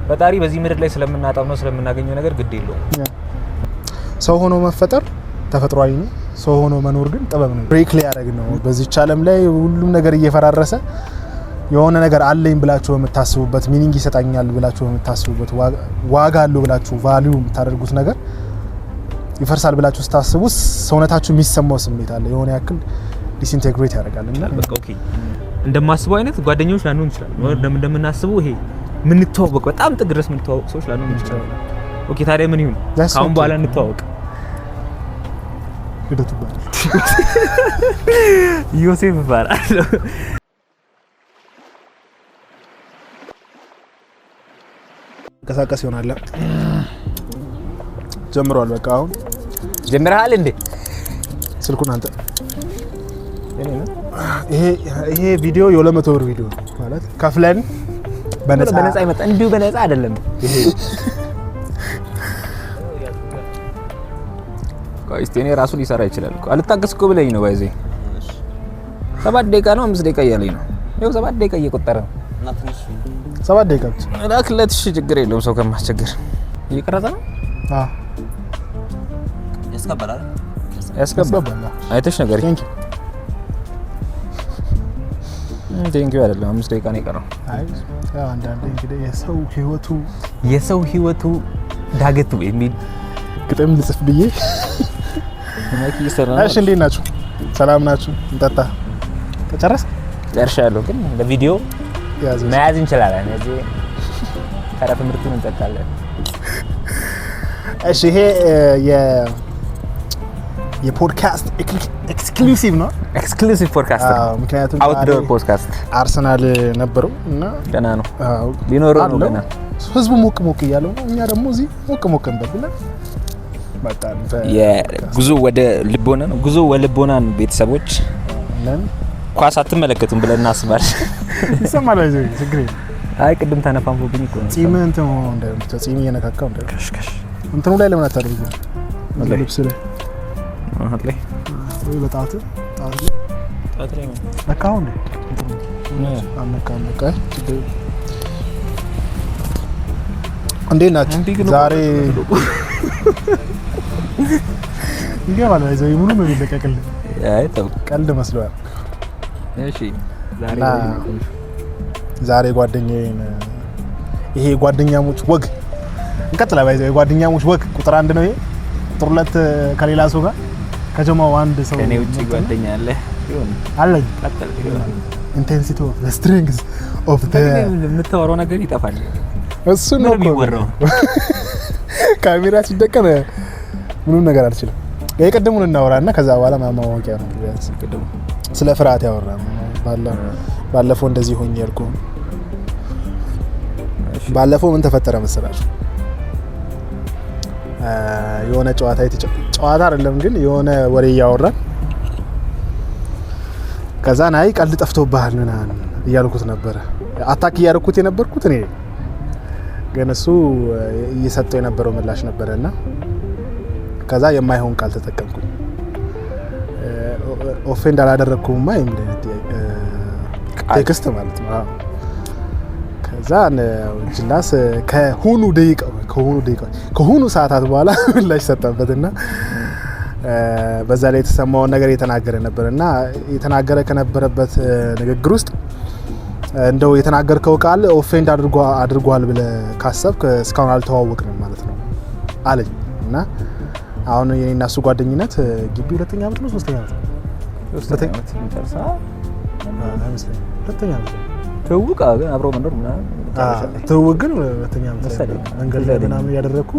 ፈጣሪ በዚህ ምድር ላይ ስለምናጣው ነው ስለምናገኘው ነገር ግድ የለውም። ሰው ሆኖ መፈጠር ተፈጥሯዊ ነው። ሰው ሆኖ መኖር ግን ጥበብ ነው። ብሬክ ላይ ያደረግ ነው። በዚህች ዓለም ላይ ሁሉም ነገር እየፈራረሰ የሆነ ነገር አለኝ ብላችሁ በመታስቡበት ሚኒንግ ይሰጣኛል ብላችሁ በመታስቡበት ዋጋ አለው ብላችሁ ቫልዩ የምታደርጉት ነገር ይፈርሳል ብላችሁ ስታስቡ ሰውነታችሁ የሚሰማው ስሜት አለ የሆነ ያክል ዲስኢንቴግሬት ያደርጋል እና በቃ ኦኬ እንደማስበው አይነት ጓደኞች ላንሆን እንችላለን ወይ እንደምናስበው ይሄ ምን ተዋወቅ በጣም ጥግ ድረስ ምን ተዋወቅ ሰዎች ላንሆን እንችላለን። ኦኬ ታዲያ ምን ይሁን ካሁን በኋላ እንተዋወቅ ልደቱ ይባላል ዮሴፍ ይባላል እንቀሳቀስ ይሆናል ጀምሯል በቃ አሁን ጀምረሃል እንዴ ስልኩን አንተ ይሄ ቪዲዮ የ200 ብር ቪዲዮ ማለት ከፍለን በነፃ ይመጣ እንዲሁ በነፃ አይደለም ይሄ ቆይስቴኔ ራሱ ሊሰራ ይችላል እኮ አልታገስ እኮ ብለኝ ነው ባይዘይ 7 ደቂቃ ነው 5 ደቂቃ እያለኝ ነው ይኸው 7 ደቂቃ እየቆጠረ ነው እና ትንሽ 7 ደቂቃ ብቻ ላክለት እሺ ችግር የለውም ሰው ከማስቸገር እየቀረጸ ነው ያስገባል አይተሽ ነገር ቴንኪው አይደለም 5 ደቂቃ ነው የቀረው አይ ያው አንዳንዴ እንግዲህ የሰው ህይወቱ ዳገቱ የሚል ግጥም ልጽፍ ብዬ እሺ እንዴት ናችሁ ሰላም ናችሁ እንጠጣ ጨርሻለሁ ግን ለቪዲዮ መያዝ እንችላለን እዚህ ተረፈ ምርቱን እንጠጣለን እሺ ይሄ የፖድካስት ኤክስክሉሲቭ ነው ኤክስክሉሲቭ ፖድካስት ምክንያቱም አውትዶር ፖድካስት አርሰናል ነበረው እና ገና ነው ሊኖረው ነው ገና ህዝቡ ሞቅ እያለው ነው እኛ ደግሞ እዚህ ሞቅ እንበልና በጣም የጉዞ ወደ ልቦና ነው ጉዞ ወደ ልቦናን ቤተሰቦች ኳስ አትመለከቱም ብለን እናስባለን ይሰማል አይዘይ ችግር አይ ቅድም ተነፋንፎብኝ እኮ ነው ጺም እንትን እንደምታ ጺም እየነካካው እንደከሽከሽ እንትኑ ላይ ለምን አታደርጊው ልብስ ላይ አሁን ላይ ወይ በጣት ላይ ነካው እንዴ አነካው በቃ እንዴት ናችሁ ዛሬ ይገባል አይዘይ ምኑ ነው የሚለቀቅል አይ ተው ቀልድ መስሏል እሺ ዛሬ ጓደኛዬን ይሄ ጓደኛሞች ወግ እንቀጥላ ባይዘው ጓደኛሞች ወግ ቁጥር 1 ነው ይሄ ቁጥር 2 ከሌላ ሰው ጋር ከጀማው አንድ ሰው ከኔ ውጪ ጓደኛ አለ ይሁን አለኝ ቀጥል ይሁን ኢንቴንሲቲ ኦፍ ዘ ስትሪንግስ ኦፍ ዘ የምታወራው ነገር ይጠፋል እሱ ነው የሚወራው ካሜራ ሲደቀን ምንም ነገር አልችልም የቀደሙን እናወራና ከዛ በኋላ ማማወቂያ ነው ቢያንስ ቀደሙ ስለ ፍርሃት ያወራን ባለፈው እንደዚህ ሆኜ ያልኩ ባለፈው ምን ተፈጠረ መሰላችሁ የሆነ ጨዋታ አይደለም ግን የሆነ ወሬ ያወራን ከዛ ናይ ቀልድ ጠፍቶብሃል ምናምን እያልኩት ነበር አታክ እያደረኩት የነበርኩት እኔ ግን እሱ እየሰጠው የነበረው ምላሽ ነበርና ከዛ የማይሆን ቃል ተጠቀምኩኝ ኦፌንድ አላደረኩም ማለት ቴክስት ማለት ነው ከዛ ጅላስ ከሆኑ ሰዓታት በኋላ ምላሽ ሰጠበትና በዛ ላይ የተሰማውን ነገር የተናገረ ነበርና የተናገረ ከነበረበት ንግግር ውስጥ እንደው የተናገርከው ቃል ኦፌንድ አድርጓል ብለ ካሰብክ እስካሁን አልተዋወቅንም ማለት ነው አለኝ እና አሁን የኔና እሱ ጓደኝነት ግቢ 2ኛ ዓመት ነው 3ኛ ዓመት ነው 3ኛ ዓመት እንጨርሳ ሁለተኛ ዓመት ተውቃ ግን አብሮ መንደር ምናምን ተውቅ ግን ሁለተኛ ዓመት መንገድ ላይ ምናምን ያደረኩ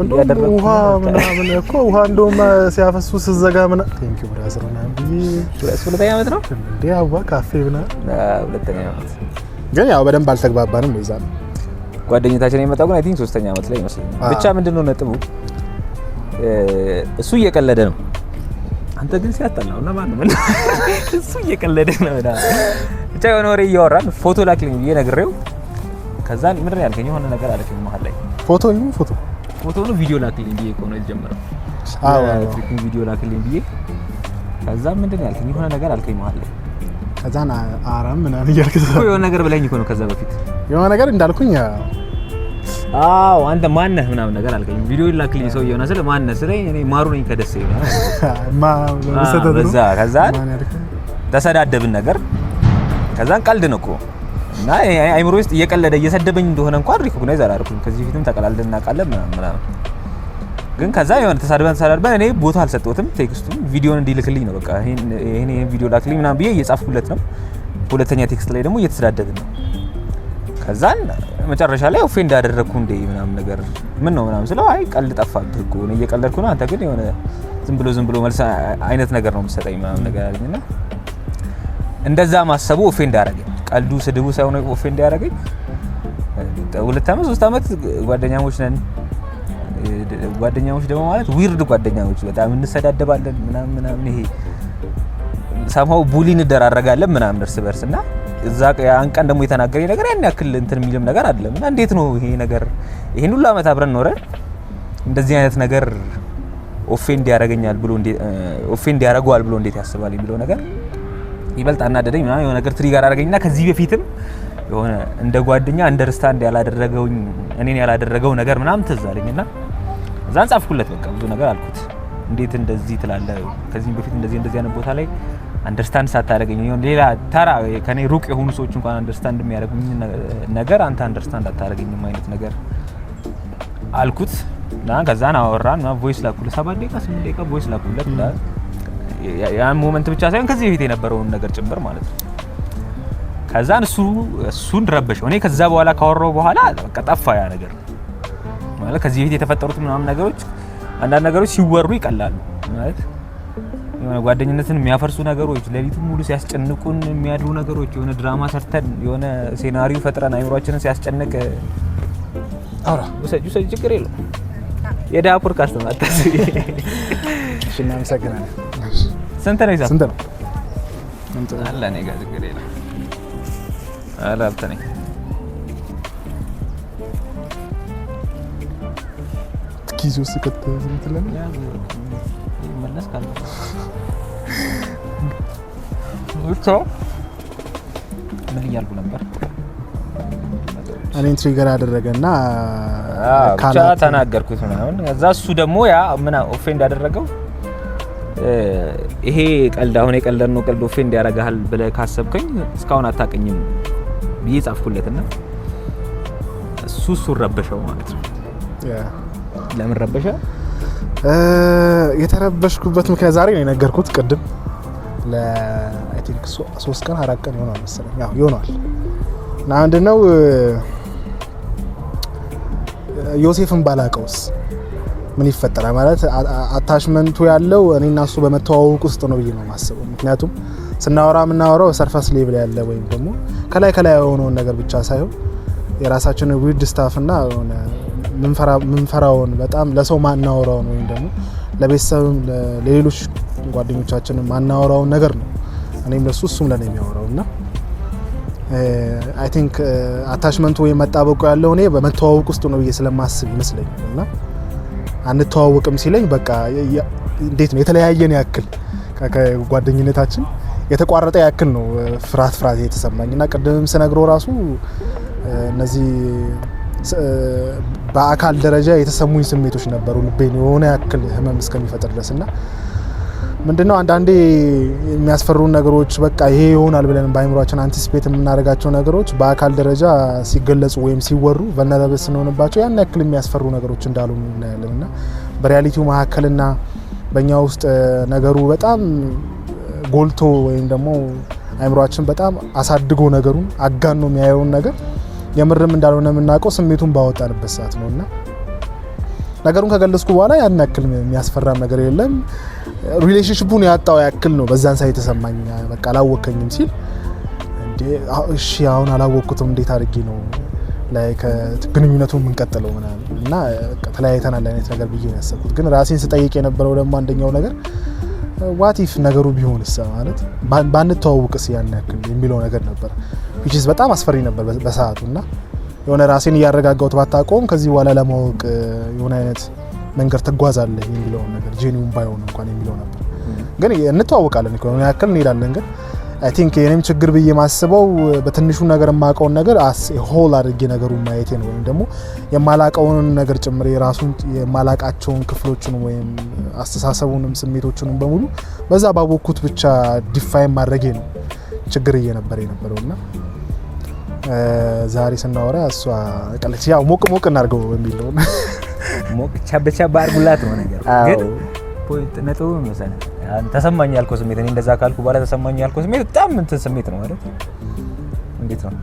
እንደው ውሃ ምናምን እኮ ውሃ እንደውም ሲያፈሱ ስዘጋ ምና ቴንክ ዩ ብራዘር ምናምን ሁለተኛ ዓመት ነው እንዴ አባ ካፌ ምና ሁለተኛ ዓመት ግን ያው በደንብ አልተግባባንም ነው ይዛል ጓደኝታችን የመጣው ግን አይ ቲንክ 3ኛ ዓመት ላይ ይመስለኛል ብቻ ምንድነው ነጥቡ እሱ እየቀለደ ነው አንተ ግን ሲያጣላው እና ማን ነው እሱ እየቀለደ ነው ብቻ የሆነ ወሬ እያወራን ፎቶ ላክልኝ ብዬ ነግሬው ከዛ ምንድን ያልከኝ የሆነ ነገር አለኝ መሀል ላይ ፎቶ ነው ቪዲዮ ላክልኝ ብዬ እኮ ነው የጀመረው ትሪኪንግ ቪዲዮ ላክልኝ ብዬ ከዛ ምንድን ያልከኝ የሆነ ነገር አልከኝ መሀል ላይ ከዛና አራም ምናምን እያልከኝ የሆነ ነገር ብለኝ እኮ ነው ከዛ በፊት የሆነ ነገር እንዳልኩኝ አዎ አንተ ማን ነህ ምናምን ነገር አልከኝ። ቪዲዮ ላክልኝ ሰውዬውና ስለ ማን ነህ ስለኝ እኔ ማሩ ነኝ ከደሴ በዛ ከዛን ተሰዳደብን ነገር ከዛን ቀልድ ነው እኮ እና አይምሮ ውስጥ እየቀለደ እየሰደበኝ እንደሆነ እንኳን ሪኮግናይዝ አላደረኩም። ከዚህ ፊትም ተቀላልደን እናውቃለን ምናምን ግን ከዛ የሆነ ተሳድበን እኔ ቦታ አልሰጠሁትም። ቴክስቱን ቪዲዮን እንዲልክልኝ ነው በቃ ይሄን ቪዲዮ ላክልኝ ምናምን ብዬ እየጻፍኩለት ነው። ሁለተኛ ቴክስት ላይ ደግሞ እየተሰዳደብን ነው። ከዛን መጨረሻ ላይ ኦፌንድ ያደረኩ እንዴ ምናምን ነገር ምን ነው ምናምን ስለው አይ ቀልድ ጠፋብህ እኮ ነው እየቀለድኩ ነው አንተ ግን የሆነ ዝም ብሎ መልስ አይነት ነገር ነው የምትሰጠኝ ምናምን ነገር አለኝና እንደዛ ማሰቡ ኦፌንድ ያደረገኝ ቀልዱ ስድቡ ሳይሆን ኦፌንድ ያደረገኝ 2 አመት 3 አመት ጓደኛሞች ነን። ጓደኛሞች ደግሞ ማለት ዊርድ ጓደኛሞች በጣም እንሰዳደባለን ምናምን ይሄ ሳማው ቡሊ እንደራረጋለን ምናምን እርስ በርስና እዛ ያን ቀን ደግሞ የተናገረኝ ነገር ያን ያክል እንትን የሚልም ነገር አይደለም እና እንዴት ነው ይሄ ነገር ይሄን ሁሉ አመት አብረን ኖረን እንደዚህ አይነት ነገር ኦፌንድ ያደርገኛል ብሎ ኦፌንድ ያደርገዋል ብሎ እንዴት ያስባል የሚለው ነገር ይበልጥ አናደደኝ ምናምን የሆነ ነገር ትሪገር አደረገኝና ከዚህ በፊትም የሆነ እንደ ጓደኛ አንደርስታንድ እኔን ያላደረገው ነገር ምናምን ትዝ አለኝና እዛን ጻፍኩለት በቃ ብዙ ነገር አልኩት። እንዴት እንደዚህ ትላለህ? ከዚህ በፊት እንደዚህ አይነት ቦታ ላይ አንደርስታንድ ሳታደርገኝ ይሁን ሌላ ተራ ከኔ ሩቅ የሆኑ ሰዎች እንኳን አንደርስታንድ የሚያደርጉኝ ነገር አንተ አንደርስታንድ አታደርገኝም አይነት ነገር አልኩት እና ከዛን አወራን እና ቮይስ ላኩለት 7 ደቂቃ 8 ደቂቃ ቮይስ ላኩለት ያን ሞመንት ብቻ ሳይሆን ከዚህ በፊት የነበረውን ነገር ጭምር ማለት ነው። ከዛን እሱን ረበሸው። እኔ ከዛ በኋላ ካወራው በኋላ በቃ ጠፋ ያ ነገር ማለት ከዚህ በፊት የተፈጠሩት ምናምን ነገሮች አንዳንድ ነገሮች ሲወሩ ይቀላሉ ማለት የሆነ ጓደኝነትን የሚያፈርሱ ነገሮች ሌሊቱን ሙሉ ሲያስጨንቁን የሚያድሩ ነገሮች የሆነ ድራማ ሰርተን የሆነ ሴናሪዮ ፈጥረን አይምሮአችንን ሲያስጨንቅ አውራ ወሰጁ ችግር የለው የዳ ፖድካስት ነው አታስቢ። እሺ እናመሰግናለን። ስንት ነው ይዛው? ስንት ነው? አላ እኔ ጋር ችግር የለም። አላ አብተነኝ ኪዞ ስከተ ዝምትለን ይመለስ ካለ እኮ ምን እያልኩ ነበር? እኔን ትሪገር አደረገና ብቻ ተናገርኩት ምናምን። ከዛ እሱ ደግሞ ያ ምን ኦፌንድ ያደረገው ይሄ ቀልድ አሁን የቀለድ ነው ቀልድ ኦፌንድ ያደርጋል ብለህ ካሰብከኝ እስካሁን አታውቅኝም ብዬ ጻፍኩለትና እሱ ረበሸው ማለት ነው። ለምን ረበሻ? የተረበሽኩበት ምክንያት ዛሬ ነው የነገርኩት። ቅድም አይ ቲንክ 3 ቀን 4 ቀን ይሆናል መሰለኝ። ያው ይሆናል እና አንደኛው ዮሴፍን ባላቀውስ ምን ይፈጠራል ማለት አታችመንቱ ያለው እኔና እሱ በመተዋወቅ ውስጥ ነው ብዬ ነው የማስበው። ምክንያቱም የምናወራው ሰርፋስ ሌቭል ያለ ወይም ደግሞ ከላይ የሆነውን ነገር ብቻ ሳይሆን የራሳችንን ዊርድ ስታፍና ሆነ ምንፈራውን በጣም ለሰው ማናወራውን ወይም ደግሞ ለቤተሰብም ለሌሎች ጓደኞቻችን ማናወራውን ነገር ነው እኔም ለሱ እሱም ለኔ የሚያወራውና አይ ቲንክ አታችመንቱ ወይ መጣበቁ ያለው እኔ በመተዋወቅ ውስጥ ነው ብዬ ስለማስብ ይመስለኛል። እና አንተዋወቅም ሲለኝ በቃ እንዴት ነው የተለያየን ያክል ከጓደኝነታችን የተቋረጠ ያክል ነው ፍርሃት የተሰማኝና ቅድምም ስነግረው ራሱ እነዚህ በአካል ደረጃ የተሰሙኝ ስሜቶች ነበሩ ልቤን የሆነ ያክል ህመም እስከሚፈጥር ድረስና ምንድነው አንዳንዴ የሚያስፈሩን ነገሮች በቃ ይሄ ይሆናል ብለን በአይምሮአችን አንቲሲፔት የምናደርጋቸው ነገሮች በአካል ደረጃ ሲገለጹ ወይም ሲወሩ ቨልነራብል ስንሆንባቸው ያን ያክል የሚያስፈሩ ነገሮች እንዳሉ እናያለንና በሪያሊቲው መሀከልና በእኛ ውስጥ ነገሩ በጣም ጎልቶ ወይም ደግሞ አይምሮአችን በጣም አሳድጎ ነገሩን አጋኖ የሚያየውን ነገር የምርም እንዳልሆነ የምናውቀው ስሜቱን ባወጣንበት ሰዓት ነውና ነገሩን ከገለጽኩ በኋላ ያን ያክል የሚያስፈራ ነገር የለም። ሪሌሽንሺፑን ያጣው ያክል ነው በዛን ሳይት ተሰማኝ። በቃ አላወከኝም ሲል እንዴ እሺ አሁን አላወኩትም እንዴት አድርጌ ነው ላይክ ግንኙነቱ ምን ቀጥለው ምናምን እና ተለያይተናል አይነት ነገር ብዬ ነው ያሰብኩት። ግን ራሴን ስጠይቅ የነበረው ደግሞ አንደኛው ነገር ዋት ኢፍ ነገሩ ቢሆንስ ማለት ባንተዋወቅስ ያን ያክል የሚለው ነገር ነበር። which is በጣም አስፈሪ ነበር በሰዓቱና የሆነ ራሴን እያረጋጋሁት ባታቆም ከዚህ በኋላ ለማወቅ የሆነ አይነት መንገድ ተጓዛለህ የሚለው ነገር ጄኒውን ባይሆን እንኳን የሚለው ነበር። ግን እንተዋወቃለን እኮ ነው ያክል እንሄዳለን። ግን አይ ቲንክ የኔም ችግር ብዬ ማስበው በትንሹ ነገር የማውቀውን ነገር ሆል አድርጌ ነገሩን ማየቴ ነው። ወይም ደግሞ የማላውቀውን ነገር ጭምር የራሱን የማላውቃቸውን ክፍሎችን ወይም አስተሳሰቡንም ስሜቶቹንም በሙሉ በዛ ባወቅኩት ብቻ ዲፋይን ማድረጌ ነው ችግር እየነበረ የነበረውና ዛሬ ስናወራ እሷ ቀለች ያው ሞቅ እናድርገው በሚለው ሞቅ ቻበቻባ አርጉላት ነው ነገር ግን ፖይንት ነጥቡ መሰለ ተሰማኝ ያልከው ስሜት እኔ እንደዛ ካልኩ በኋላ ተሰማኝ ያልከው ስሜት በጣም እንትን ስሜት ነው ማለት እንዴት ነው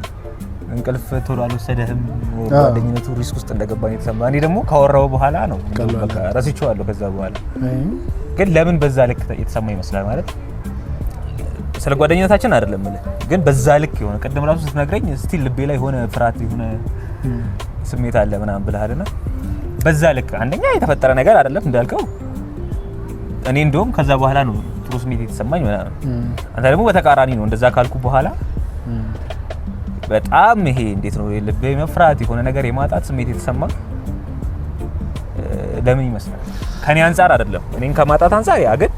እንቅልፍ ቶሎ አልወሰደህም ጓደኝነቱ ሪስክ ውስጥ እንደገባኝ ተሰማኝ እኔ ደግሞ ካወራው በኋላ ነው በቃ ረስቼዋለሁ ከዛ በኋላ ግን ለምን በዛ ልክ የተሰማኝ ይመስላል ማለት ስለ ጓደኝነታችን አይደለም ማለት ግን በዛ ልክ የሆነ ቀደም ራሱ ስትነግረኝ ስቲል ልቤ ላይ ሆነ ፍርሃት የሆነ ስሜት አለ ምናምን ብለሃልና በዛ ልክ አንደኛ የተፈጠረ ነገር አይደለም እንዳልከው እኔ እንደውም ከዛ በኋላ ነው ጥሩ ስሜት የተሰማኝ ምናምን አንተ ደግሞ በተቃራኒ ነው እንደዛ ካልኩ በኋላ በጣም ይሄ እንዴት ነው ልቤ መፍራት የሆነ ነገር የማጣት ስሜት የተሰማ ለምን ይመስላል ከኔ አንፃር አይደለም እኔን ከማጣት አንፃር ያ ግን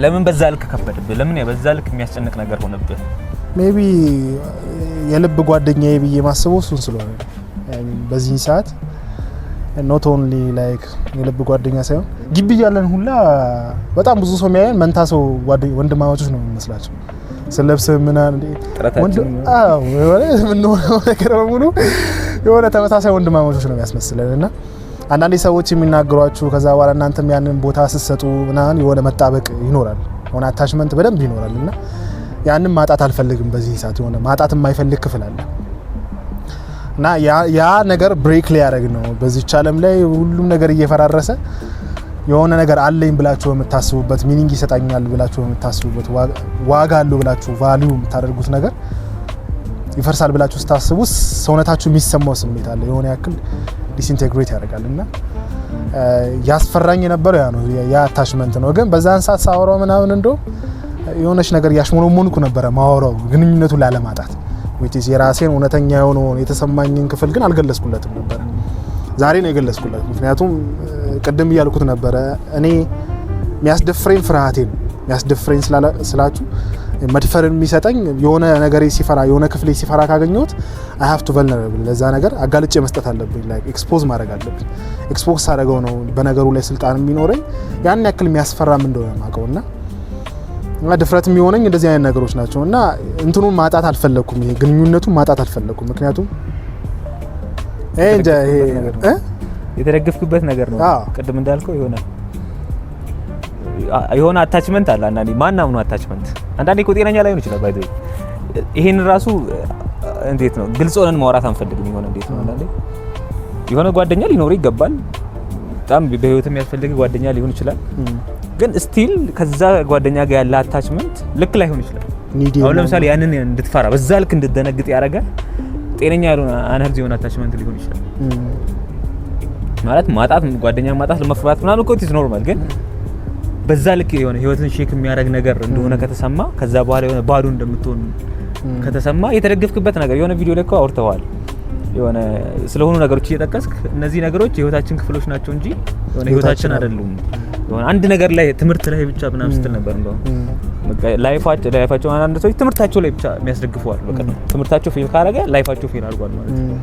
ለምን በዛ ልክ ከበደብህ ለምን በዛ ልክ የሚያስጨንቅ ነገር ሆነብህ ሜቢ የልብ ጓደኛዬ ብዬ ማስበው እሱን ስለሆነ በዚህ ሰዓት not only like የልብ ጓደኛ ሳይሆን ግቢ ያለን ሁላ በጣም ብዙ ሰው የሚያየን መንታ ሰው ወንድማማቾች ነው የሚመስላቸው ስለብስ ምናን ምን ነገር በሙሉ የሆነ ተመሳሳይ ወንድማማቾች ነው የሚያስመስለንና አንዳንድ ሰዎች የሚናገሯችሁ ከዛ በኋላ እናንተም ያንን ቦታ ስትሰጡ ምናን የሆነ መጣበቅ ይኖራል የሆነ አታችመንት በደንብ ይኖራልና ያንን ማጣት አልፈልግም በዚህ ሰዓት የሆነ ማጣት የማይፈልግ ክፍል አለ እና ያ ነገር ብሬክ ሊያደርግ ነው በዚህ ዓለም ላይ ሁሉም ነገር እየፈራረሰ የሆነ ነገር አለኝ ብላችሁ የምታስቡበት ሚኒንግ ይሰጣኛል ብላችሁ የምታስቡበት ዋጋ አለው ብላችሁ ቫልዩ የምታደርጉት ነገር ይፈርሳል ብላችሁ ስታስቡ ሰውነታችሁ የሚሰማው ስሜት አለ የሆነ ያክል ዲስኢንቴግሬት ያደርጋልና ያስፈራኝ የነበረው ያ ነው ያ አታችመንት ነው ግን በዛን ሰዓት ሳወራው ምናምን እንደው የሆነች ነገር ያሽሞኖሞንኩ ነበር ማወራው ግንኙነቱ ላለማጣት which is የራሴን እውነተኛ የሆነው የተሰማኝን ክፍል ግን አልገለጽኩለትም ነበር ዛሬ ነው የገለጽኩለት ምክንያቱም ቀደም ያልኩት ነበር እኔ የሚያስደፍረኝ ፍርሃቴ ነው የሚያስደፍረኝ ስላችሁ መድፈርን የሚሰጠኝ የሆነ ነገር ሲፈራ የሆነ ክፍል ሲፈራ ካገኘሁት I have to vulnerable ለዛ ነገር አጋልጬ መስጠት አለብኝ like expose ማድረግ አለብኝ expose አደረገው ነው በነገሩ ላይ ስልጣን የሚኖረኝ ያን ያክል የሚያስፈራም እንደሆነ ማቀውና ድፍረት የሚሆነኝ እንደዚህ አይነት ነገሮች ናቸውና እንትኑን ማጣት አልፈለኩም ይሄ ግንኙነቱን ማጣት አልፈለኩም ምክንያቱም የተደገፍኩበት ነገር ነው ቀደም እንዳልከው የሆነ አታችመንት አለ አንዳንዴ ማናም ነው አታችመንት አንዳንዴ እኮ ጤነኛ ላይሆን ይችላል ባይዘይ ይሄን ራሱ እንዴት ነው ግልጽ ሆነን ማውራት አንፈልግም ይሆነ እንዴት ነው አንዳንዴ የሆነ ጓደኛ ሊኖር ይገባል በጣም በህይወት የሚያስፈልግ ጓደኛ ሊሆን ይችላል ግን ስቲል ከዛ ጓደኛ ጋር ያለ አታችመንት ልክ ላይሆን ይችላል አሁን ለምሳሌ ያንን እንድትፈራ በዛ ልክ እንድትደነግጥ ያረጋ ጤነኛ ያልሆነ አንህርዝ የሆነ አታችመንት ሊሆን ይችላል ማለት ማጣት ጓደኛ ማጣት ለመፍራት ምናምን እኮ ኢትስ ኖርማል ግን በዛ ልክ የሆነ ህይወትን ሼክ የሚያደርግ ነገር እንደሆነ ከተሰማ ከዛ በኋላ የሆነ ባዶ እንደምትሆን ከተሰማ የተደገፍክበት ነገር የሆነ ቪዲዮ ላይ እኮ አውርተዋል የሆነ ስለሆኑ ነገሮች እየጠቀስክ እነዚህ ነገሮች የህይወታችን ክፍሎች ናቸው እንጂ የሆነ ህይወታችን አይደሉም የሆነ አንድ ነገር ላይ ትምህርት ላይ ብቻ ምናምን ስትል ነበር እንደው በቃ ላይፋቸው አንድ ሰው ትምህርታቸው ላይ ብቻ የሚያስደግፈዋል በቃ ትምህርታቸው ፌል ካረገ ላይፋቸው ፌል አድርጓል ማለት ነው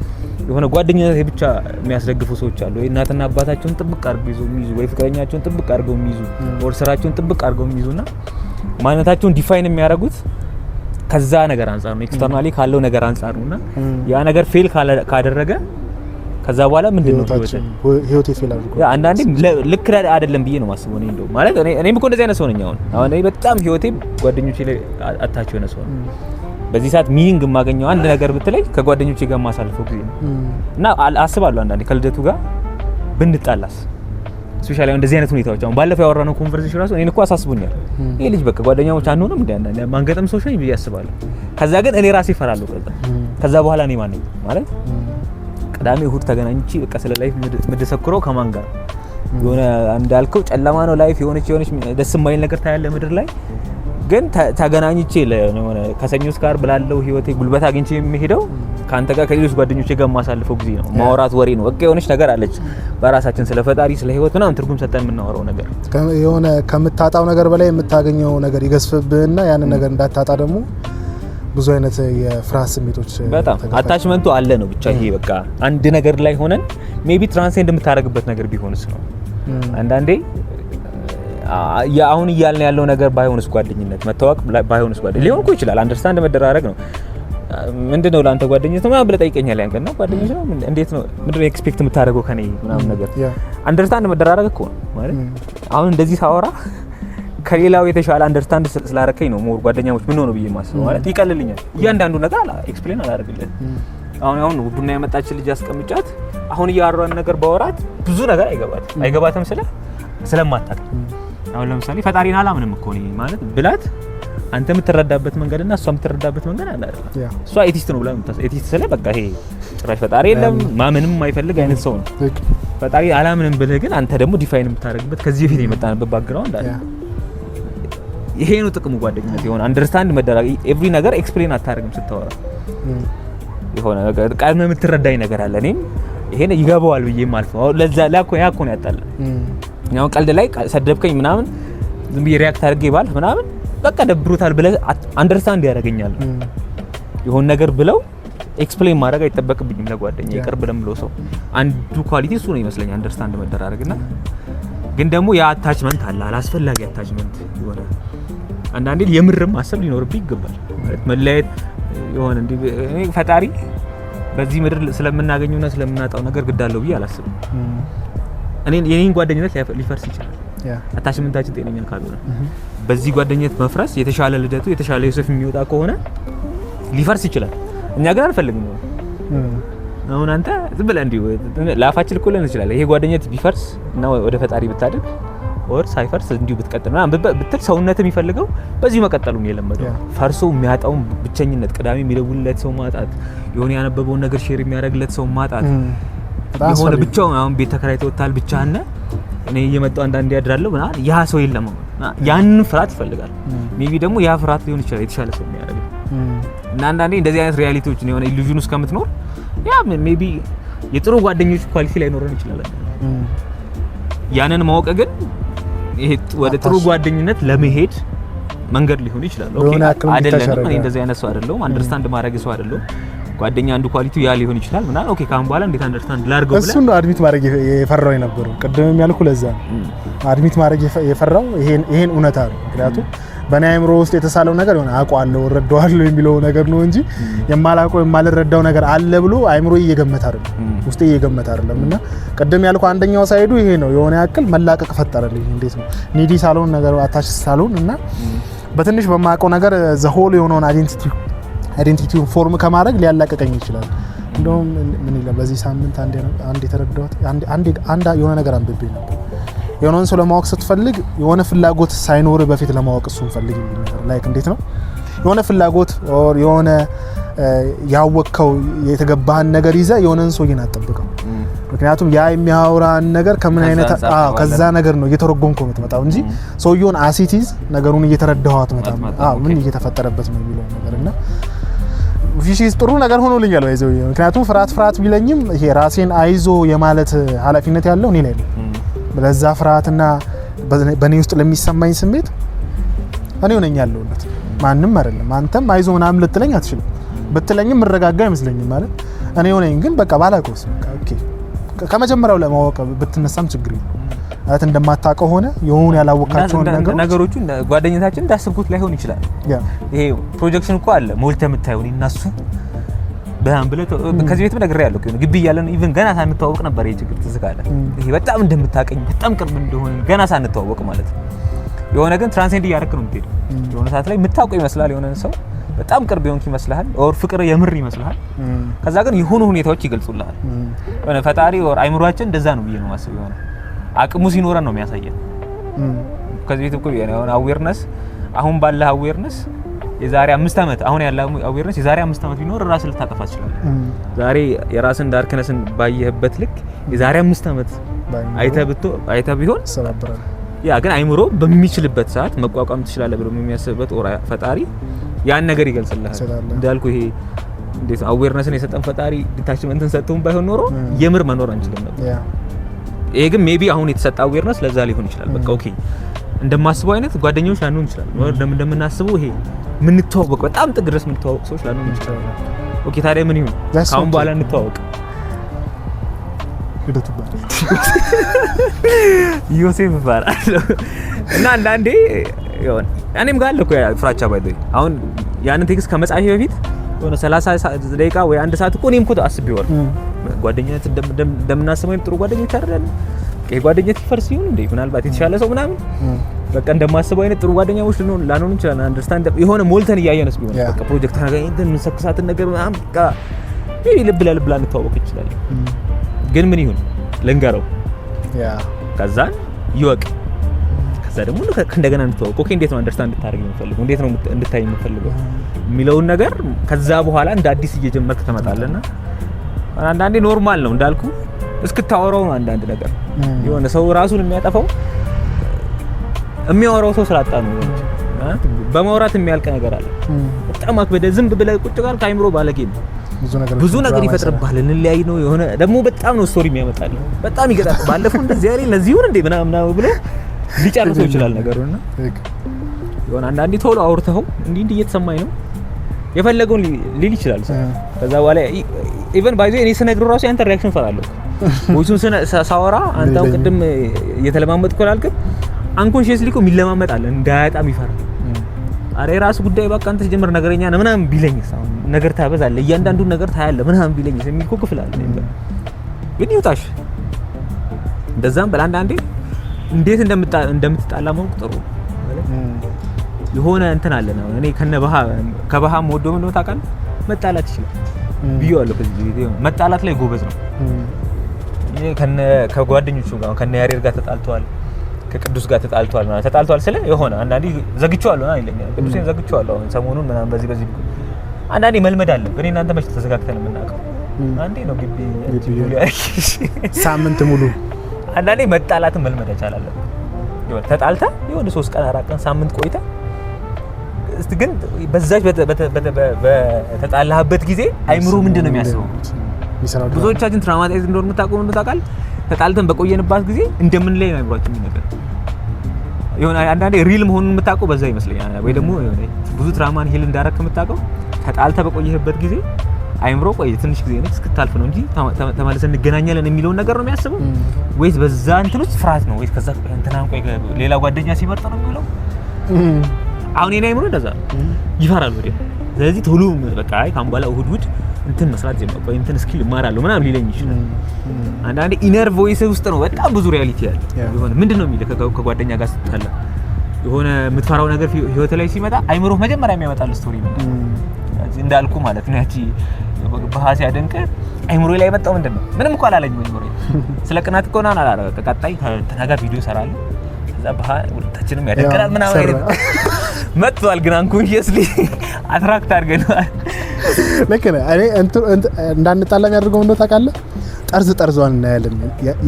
የሆነ ጓደኝነት ብቻ የሚያስደግፉ ሰዎች አሉ እናትና አባታቸውን ጥብቅ አድርገው ይዘው የሚይዙ ወይ ፍቅረኛቸውን ጥብቅ አድርገው የሚይዙ ወር ስራቸውን ጥብቅ አድርገው የሚይዙና ማንነታቸውን ዲፋይን የሚያደርጉት ከዛ ነገር አንፃር ነው ኤክስተርናሊ ካለው ነገር አንፃር ነውና ያ ነገር ፌል ካደረገ ከዛ በኋላ ምንድነው ህይወት ፌል አድርጎ ያ አንዳንዴ ልክ አይደለም ብዬ ነው ማስበው ነው እንደው ማለት እኔም እኮ እንደዚህ አይነት ሰው ነኝ አሁን እኔ በጣም ህይወቴ ጓደኞቼ ላይ አታቸው ነው ሰው በዚህ ሰዓት ሚኒንግ የማገኘው አንድ ነገር ብትለይ ከጓደኞቼ ጋር ማሳልፈው ጊዜ ነው እና አስባለሁ አንዳንዴ ከልደቱ ጋር ብንጣላስ ስፔሻሊ እንደዚህ አይነት ሁኔታዎች አሁን ባለፈው ያወራነው ኮንቨርሴሽን ራሱ እኔን እኮ አሳስቦኛል ይሄ ልጅ በቃ ጓደኛሞች አንሆንም እንዴ አንዳንዴ ማንገጠም ሰዎች ነኝ ብዬ አስባለሁ ከዛ ግን እኔ ራሴ እፈራለሁ ከዛ በኋላ እኔ ማን ነኝ ማለት ቅዳሜ እሁድ ተገናኝቼ በቃ ስለ ላይፍ ምድሰክረው ከማን ጋር የሆነ እንዳልከው ጨለማ ነው ላይፍ የሆነች ደስ የማይል ነገር ታያለ ምድር ላይ ግን ተገናኝቼ ለሆነ ከሰኞ እስከ ዓርብ ላለው ህይወቴ ጉልበት አግኝቼ የሚሄደው ካንተ ጋር ከሌሎች ጓደኞቼ ጋር ማሳልፈው ጊዜ ነው። ማውራት ወሬ ነው። በቃ የሆነች ነገር አለች በራሳችን ስለ ፈጣሪ ስለ ህይወት ምናምን ትርጉም ሰጠን የምናወራው ነገር የሆነ ከምታጣው ነገር በላይ የምታገኘው ነገር ይገዝፍብህና ያንን ነገር እንዳታጣ ደግሞ ብዙ አይነት የፍርሃት ስሜቶች በጣም አታችመንቱ አለ ነው። ብቻ ይሄ በቃ አንድ ነገር ላይ ሆነን ሜቢ ትራንሴንድ የምታደርግበት ነገር ቢሆንስ ነው። አንዳንዴ አሁን እያልን ያለው ነገር ባይሆንስ ጓደኝነት መታወቅ ባይሆንስ ጓደኝነት ሊሆን እኮ ይችላል። አንደርስታንድ መደራረግ ነው። ምንድነው ለአንተ ጓደኝነት ነው ምናምን ብለህ ጠይቀኛል። ያን ቀን ነው ጓደኝነት ነው እንዴት ነው ምንድነው ኤክስፔክት የምታደርገው ከኔ ምናምን ነገር አንደርስታንድ መደራረግ እኮ ነው ማለት። አሁን እንደዚህ ሳወራ ከሌላው የተሻለ አንደርስታንድ ስላረከኝ ነው ሞር ጓደኛሞች ምን ሆነ ብዬ ማስበው ማለት ይቀልልኛል። እያንዳንዱ ነገር ኤክስፕሌን አላደርግልህ። አሁን ቡና ያመጣች ልጅ አስቀምጫት አሁን እያወራን ነገር ባወራት ብዙ ነገር አይገባትም ስለማታውቅ። አሁን ለምሳሌ ፈጣሪን አላምንም እኮ ነው ማለት ብላት አንተ የምትረዳበት መንገድና እሷ የምትረዳበት መንገድ አለ አይደል? እሷ ኤቲስት ነው ብላ ኤቲስት ስለ በቃ ይሄ ጭራሽ ፈጣሪ የለም ማምንም የማይፈልግ አይነት ሰው ነው። ፈጣሪ አላምንም ብለህ ግን አንተ ደግሞ ዲፋይን የምታደርግበት ከዚህ በፊት የመጣንበት ባክግራውንድ አለ። ይሄ ነው ጥቅሙ ጓደኝነት። የሆነ አንደርስታንድ መደረግ ኤቭሪ ነገር ኤክስፕሌን አታደርግም ስታወራ የሆነ ቀድመህ የምትረዳኝ ነገር አለ። እኔም ይሄን ይገባዋል ብዬ ማልፈው ለዛ ያኮ ነው ያጣለ። ያው ቀልድ ላይ ሰደብከኝ ምናምን ዝም ብዬ ሪአክት አድርጌ ባልፍ ምናምን በቃ ደብሮታል ብለህ አንደርስታንድ ያደርገኛል። የሆነ ነገር ብለው ኤክስፕሌን ማድረግ አይጠበቅብኝም ለጓደኛ ይቅርብ ለምለው ሰው አንዱ ኳሊቲ እሱ ነው ይመስለኛል አንደርስታንድ መደራረግና ግን ደግሞ ያ አታችመንት አለ አላስፈላጊ አታችመንት የሆነ አንዳንዴ የምርም ማሰብ ሊኖርብህ ይገባል ማለት መለያየት የሆነ እንዴ ፈጣሪ በዚህ ምድር ስለምናገኘውና ስለምናጣው ነገር ግዳለው ብዬ አላስብም። የኔን ጓደኝነት ሊፈርስ ይችላል አታችመንታችን ጤነኛ ካልሆነ በዚህ ጓደኝነት መፍረስ የተሻለ ልደቱ የተሻለ ዮሴፍ የሚወጣ ከሆነ ሊፈርስ ይችላል። እኛ ግን አንፈልግም ነው። አሁን አንተ ዝም ብለህ እንዲሁ ላፋችን እኮ ለን ይችላል ይሄ ጓደኝነት ቢፈርስ እና ወደ ፈጣሪ ብታድግ ኦር ሳይፈርስ እንዲሁ ብትቀጥል እና ብትል ሰውነት የሚፈልገው በዚህ መቀጠሉን የለመደው ፈርሶ የሚያጣውን ብቸኝነት ቅዳሜ የሚደውልለት ሰው ማጣት የሆነ ያነበበውን ነገር ሼር የሚያደርግለት ሰው ማጣት የሆነ ብቻውን አሁን ቤት ተከራይተውታል ብቻህና እኔ እየመጣሁ አንዳንዴ ያድራለሁ ምናምን ያ ሰው የለም። ያንን ፍርሃት ይፈልጋል። ሜቢ ደግሞ ያ ፍርሃት ሊሆን ይችላል የተሻለ ሰው የሚያደርገው እና አንዳንዴ እንደዚህ አይነት ሪያሊቲዎች ነው የሆነ ኢሉዥን ውስጥ ከምትኖር ያ ሜቢ የጥሩ ጓደኞች ኳሊቲ ላይ ኖረን ይችላል። ያንን ማወቅ ግን ይሄ ወደ ጥሩ ጓደኝነት ለመሄድ መንገድ ሊሆን ይችላል። ኦኬ አይደለም እኔ እንደዚህ አይነት ሰው አይደለሁም አንደርስታንድ ማድረግ ሰው አይደለሁም ጓደኛ አንዱ ኳሊቲው ያ ሊሆን ይችላል ምናምን ኦኬ ካሁን በኋላ እንዴት አንደርስታንድ ላድርገው ብለህ እሱ ነው አድሚት ማድረግ የፈራው የነበረው ቅድም ያልኩ ለዛ አድሚት ማድረግ የፈራው ይሄን እውነታ ነው። ምክንያቱም በእኔ አእምሮ ውስጥ የተሳለው ነገር የሆነ አውቀዋለሁ እረዳዋለሁ የሚለው ነገር ነው እንጂ የማላውቀው የማልረዳው ነገር አለ ብሎ አእምሮ እየገመተ አይደለም ውስጤ እየገመተ አይደለም። እና ቅድም ያልኩ አንደኛው ሳይዱ ይሄ ነው የሆነ ያክል መላቀቅ ፈጠረልኝ። እንዴት ነው ኒዲ ሳሎን ነገር አታች ሳሎን እና በትንሽ በማውቀው ነገር ዘሆል የሆነውን አይዴንቲቲውን ፎርም ከማድረግ ሊያላቀቀኝ ይችላል። እንደውም ምን ይላል በዚህ ሳምንት አንድ የተረዳሁት አንድ የሆነ ነገር አንብቤ ነበር። የሆነን ሰው ለማወቅ ስትፈልግ የሆነ ፍላጎት ሳይኖር በፊት ለማወቅ እሱን ፈልግ ይላል። ላይክ እንዴት ነው የሆነ ፍላጎት ኦር የሆነ ያወቅከው የተገባህን ነገር ይዘህ የሆነን ሰው ይናጠብቀው። ምክንያቱም ያ የሚያወራን ነገር ከምን አይነት ከዛ ነገር ነው እየተረጎምከው የምትመጣው እንጂ ሰውየውን አሲቲዝ ነገሩን እየተረዳኸው አትመጣም። ምን እየተፈጠረበት ነው የሚለው ነገርና ፊሺስ ጥሩ ነገር ሆኖልኛል ባይዘው። ምክንያቱም ፍርሃት ቢለኝም ይሄ ራሴን አይዞ የማለት ኃላፊነት ያለው እኔ ላይ ነው። ለዛ ፍርሃትና በኔ ውስጥ ለሚሰማኝ ስሜት እኔው ነኝ ያለውለት ማንንም አይደለም። አንተም አይዞ ምናምን ልትለኝ አትችልም። ብትለኝም መረጋጋ አይመስለኝም ማለት እኔው ነኝ። ግን በቃ ባላቆስ ኦኬ ከመጀመሪያው ለማወቅ ብትነሳም ችግር የለም ማለት እንደማታውቀው ሆነ የሆነ ያላወቃቸው ነገሮቹ ጓደኝነታችን እንዳስብኩት ላይሆን ይችላል። ይሄ ፕሮጀክሽን እኮ አለ ሞልተ የምታየው እናሱ በጣም ብለ ከዚህ ቤት ነገር ያለው ግቢ እያለን ኢቭን ገና ሳንተዋወቅ ነበር ይሄ ችግር ትዝ ካለ ይሄ በጣም እንደምታቀኝ በጣም ቅርብ እንደሆነ ገና ሳንተዋወቅ ማለት ነው። የሆነ ግን ትራንሴንድ እያደረክ ነው የምትሄደው። የሆነ ሰዓት ላይ የምታውቀው ይመስላል የሆነ ሰው በጣም ቅርብ የሆንክ ይመስልሃል ኦር ፍቅር የምር ይመስልሃል። ከዛ ግን የሆኑ ሁኔታዎች ይገልጹልሃል። የሆነ ፈጣሪ ኦር አይምሮአችን እንደዛ ነው ብዬ ነው ማስብ። የሆነ አቅሙ ሲኖረን ነው የሚያሳየን። ከዚህ ቤት እኮ የሆነ አዌርነስ አሁን ባለ አዌርነስ የዛሬ 5 አመት አሁን ያለው አዌርነስ የዛሬ 5 አመት ቢኖር ራስን ልታጠፋ ይችላል። ዛሬ የራስን ዳርክነስን ባየህበት ልክ የዛሬ 5 አመት አይተ ቢሆን ሰባብራል። ያ ግን አይምሮ በሚችልበት ሰዓት መቋቋም ትችላለህ ብሎ የሚያስብበት ኦራ ፈጣሪ ያን ነገር ይገልጽልሃል። እንዳልኩ ይሄ እንዴት አዌርነስን የሰጠን ፈጣሪ ዲታችመንትን ሰጥቶን ባይሆን ኖሮ የምር መኖር አንችልም ነበር። ይሄ ግን ሜቢ አሁን የተሰጠ አዌርነስ ለዛ ሊሆን ይችላል። በቃ ኦኬ እንደማስበው አይነት ጓደኞች ላንሆን ይችላል። እንደምናስበው ይሄ ምንተዋወቅ በጣም ጥግ ድረስ ምንተዋወቅ ሰዎች ላንሆን ይችላል። ኦኬ ታዲያ ምን ይሁን ካሁን በኋላ እንተዋወቅ። ልደቱ ባለ ዮሴፍ ይባላል እና አንዳንዴ ይሆን እኔም ጋር አለኩ ፍራቻ ባይዘይ አሁን ያንን ቴክስት ከመጻፌ በፊት የሆነ 30 ደቂቃ ወይ 1 ሰዓት እኮ እኔም እኮ አስቤዋለሁ። ጓደኛት እንደምናስበው ጥሩ ጓደኞች አይደለም ጓደኛት ይፈርስ ይሁን እንዴ ምናልባት የተሻለ ሰው ምናምን በቃ እንደማስበው አይነት ጥሩ ጓደኛሞች ላንሆን እንችላለን። አንደርስታንድ የሆነ ሞልተን እያየነስ ቢሆን በቃ ፕሮጀክት አገኘን እንሰክሳትን ነገር ምናምን በቃ ሜቢ ልብ ለልብ ላንተዋወቅ ይችላል። ግን ምን ይሁን ልንገረው ከዛ ይወቅ ከዛ ደግሞ እንደገና እንተዋወቅ። ኦኬ እንዴት ነው አንደርስታንድ እንድታደርግ የምፈልገው እንዴት ነው እንድታይ የምፈልገው የሚለውን ነገር ከዛ በኋላ እንደ አዲስ እየጀመርክ ተመጣለና አንዳንዴ ኖርማል ነው እንዳልኩ እስክታወራው ነው። አንዳንድ ነገር የሆነ ሰው ራሱን የሚያጠፋው የሚያወራው ሰው ስላጣ ነው። በማውራት የሚያልቅ ነገር አለ። በጣም አክበደ ዝም ብለህ ቁጭ ጋር ካይምሮ ባለጌ ነው። ብዙ ነገር ይፈጥርብሃል። እንለያይ ነው የሆነ ደግሞ በጣም ነው ስቶሪ የሚያመጣል። በጣም ይገጣል። ባለፈው እንደዚህ አይደል ለዚህ ይሁን እንዴ ምናምን ብሎ ሊጨርሰው ይችላል ነገሩና የሆነ አንዳንዴ ቶሎ አውርተው እንዲህ እየተሰማኝ ነው የፈለገውን ሊል ይችላል። ከዛ በኋላ ኢቨን ባይዞ እኔ ስነግረው ራሱ ያንተ ሪአክሽን ፈራለሁ። ወይሱን ሳወራ አንተው ቅድም እየተለማመጥኩ አላልክም አንኮንሺየስሊ እኮ የሚለማመጣል እንዳያጣም ይፈራል። አሬ ራሱ ጉዳይ በቃ አንተ ጀምር ነገረኛ ነው ምናምን ቢለኝስ አሁን ነገር ታበዛለህ እያንዳንዱን ነገር ታያለህ ምናምን ቢለኝስ የሚል እኮ ክፍል አለ። ግን ይውጣሽ እንደዛም በላ አንዳንዴ እንዴት እንደምትጣላ ማወቅ ጥሩ የሆነ እንትን አለ ነው። እኔ ከባሃም ወዶ ምን ነው ታውቃለህ መጣላት ይችላል ቢያለሁ ከዚህ ቪዲዮ መጣላት ላይ ጎበዝ ነው። ይሄ ከጓደኞቹ ጋር ከነ ያሬድ ጋር ተጣልቷል ከቅዱስ ጋር ተጣልቷል ስለ የሆነ አንዳንዴ ዘግቼዋለሁ አይለኛል ቅዱስን ዘግቼዋለሁ አሁን ሰሞኑን ምናምን በዚህ አንዳንዴ መልመድ አለ። እኔ እናንተ መች ተዘጋግተን የምናውቀው አንዴ ነው ግቢ ሳምንት ሙሉ አንዳንዴ መጣላትን መልመድ ይቻላል። ይወል ተጣልታ የሆነ 3 ቀን 4 ቀን ሳምንት ቆይታ እስቲ ግን በዛች በተጣላህበት ጊዜ አይምሮ ምንድነው የሚያስበው? ብዙዎቻችን ትራውማታይዝ እንደሆነ ታውቃለህ። ተጣልተን በቆየንባት ጊዜ እንደምንለይ ነው አይምሮአችን የሚነገር። የሆነ አንዳንዴ ሪል መሆኑን የምታውቀው በዛ ይመስለኛል። ወይ ደግሞ ብዙ ትራውማን ሂል እንዳረክ የምታውቀው ተጣልተ በቆየህበት ጊዜ አይምሮ ቆይ ትንሽ ጊዜ ነው እስክታልፍ ነው እንጂ ተመልሰን እንገናኛለን የሚለውን ነገር ነው የሚያስበው ወይስ በዛ እንትኖች ፍርሃት ነው ወይስ ከዛ እንትናን ቆይ ሌላ ጓደኛ ሲመጣ ነው የሚለው? አሁን የኔ አይምሮ እንደዛ ይፈራል ወዲያ። ስለዚህ ቶሎ በቃ አይ ካምባላ እሁድ እንትን መስራት ጀመርኩ ወይ እንትን ስኪል እማራለሁ ምናምን ሊለኝ ይችላል። አንዳንዴ ኢነር ቮይስ ውስጥ ነው በጣም ብዙ ሪያሊቲ ያለ። የሆነ ምንድነው የሚልህ ከጓደኛ ጋር ስትጣላ የሆነ የምትፈራው ነገር ህይወት ላይ ሲመጣ አይምሮ መጀመሪያ የሚያመጣል ስቶሪ ነው እንዳልኩ ማለት ነው። ያቺ በሐሲ ያደንቀ አይምሮ ላይ የመጣው ምንድነው? ምንም እንኳን አላለኝም አይምሮ ስለ ቅናት እኮ ነው አላረ ቀጣይ ተናጋ ቪዲዮ ሰራለሁ ከዛ ሁለታችንም ያደንቀናል ምናምን አይደል መጥቷል። ግን አንኮንሺየስሊ አትራክት አድርገናል። ለከ እኔ እንዳንጣላ የሚያደርገው እንደው ታውቃለህ ጠርዟን እናያለን።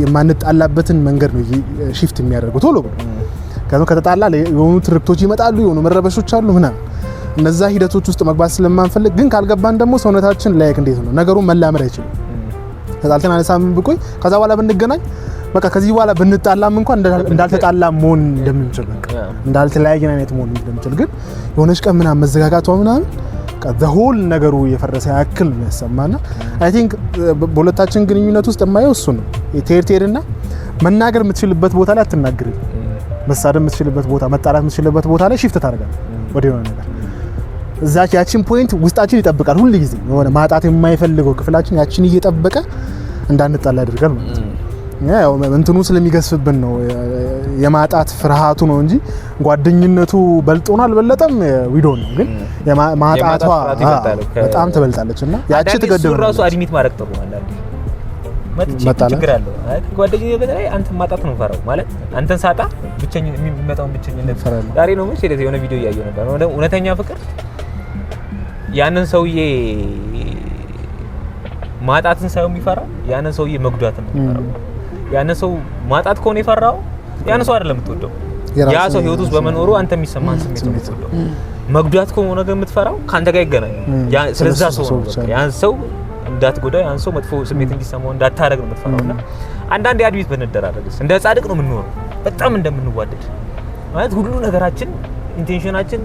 የማንጣላበትን መንገድ ነው ሺፍት የሚያደርገው ቶሎ ብሎ ከተጣላ የሆኑ ትርክቶች ይመጣሉ የሆኑ መረበሾች አሉ ምናምን እነዛ ሂደቶች ውስጥ መግባት ስለማንፈልግ ግን ካልገባን ደግሞ ሰውነታችን ላይክ እንዴት ነው ነገሩን መላመድ አይችልም። ተጣልተን አነሳምን ብቆይ ከዛ በኋላ ብንገናኝ በቃ ከዚህ በኋላ ብንጣላም እንኳን እንዳልተጣላ መሆን እንደምንችል በቃ እንዳልተለያየን አይነት መሆን እንደምንችል ግን የሆነች ቀን ምናምን መዘጋጋቷ ምናምን በቃ ሆል ነገሩ የፈረሰ ያክል ነው ያሰማና አይ ቲንክ በሁለታችን ግንኙነት ውስጥ የማየው እሱ ነው። ቴርቴርና መናገር የምትችልበት ቦታ ላይ አትናገሪ፣ መሳደብ የምትችልበት ቦታ መጣላት የምትችልበት ቦታ ላይ ሺፍት ታደርጋለህ ወደ የሆነ ነገር እዛች ያቺን ፖይንት ውስጣችን ይጠብቃል ሁሉ ጊዜ የሆነ ማጣት የማይፈልገው ክፍላችን ያቺን እየጠበቀ እንዳንጣላ ያደርጋል ማለት ነው። ያው እንትኑ ስለሚገስብብን ነው የማጣት ፍርሃቱ ነው እንጂ ጓደኝነቱ በልጦናል በለጠም ዊዶ ነው። ግን የማጣቷ በጣም ትበልጣለችና ያቺ ተገደበ ራሱ አድሚት ማድረግ ጥሩ ማለት ነው። ችግር አለው ጓደኛዬ በተለይ አንተ ማጣት ነው ፈራው ማለት አንተን ሳጣ ብቸኝ የሚመጣውን ብቸኝነት ዛሬ ነው ማለት የሆነ ቪዲዮ እያየሁ ነበር። እውነተኛ ፍቅር ያንን ሰውዬ ማጣትን ሳይሆን የሚፈራው ያንን ሰውዬ መጉዳትን ነው የሚፈራው። ያንን ሰው ማጣት ከሆነ የፈራው ያን ሰው አይደለም የምትወደው ያ ሰው ህይወት ውስጥ በመኖሩ አንተ የሚሰማን ስሜት ነው የምትወደው። መጉዳት ከሆነ ግን የምትፈራው ካንተ ጋር ይገናኝ ስለዛ ሰው ነው ያን ሰው እንዳትጎዳ ያን ሰው መጥፎ ስሜት እንዲሰማው እንዳታረግ ነው የምትፈራውና አንዳንዴ አድሚት በነደራረግስ እንደ ጻድቅ ነው የምንኖረው በጣም እንደምንዋደድ ማለት ሁሉ ነገራችን ኢንቴንሽናችን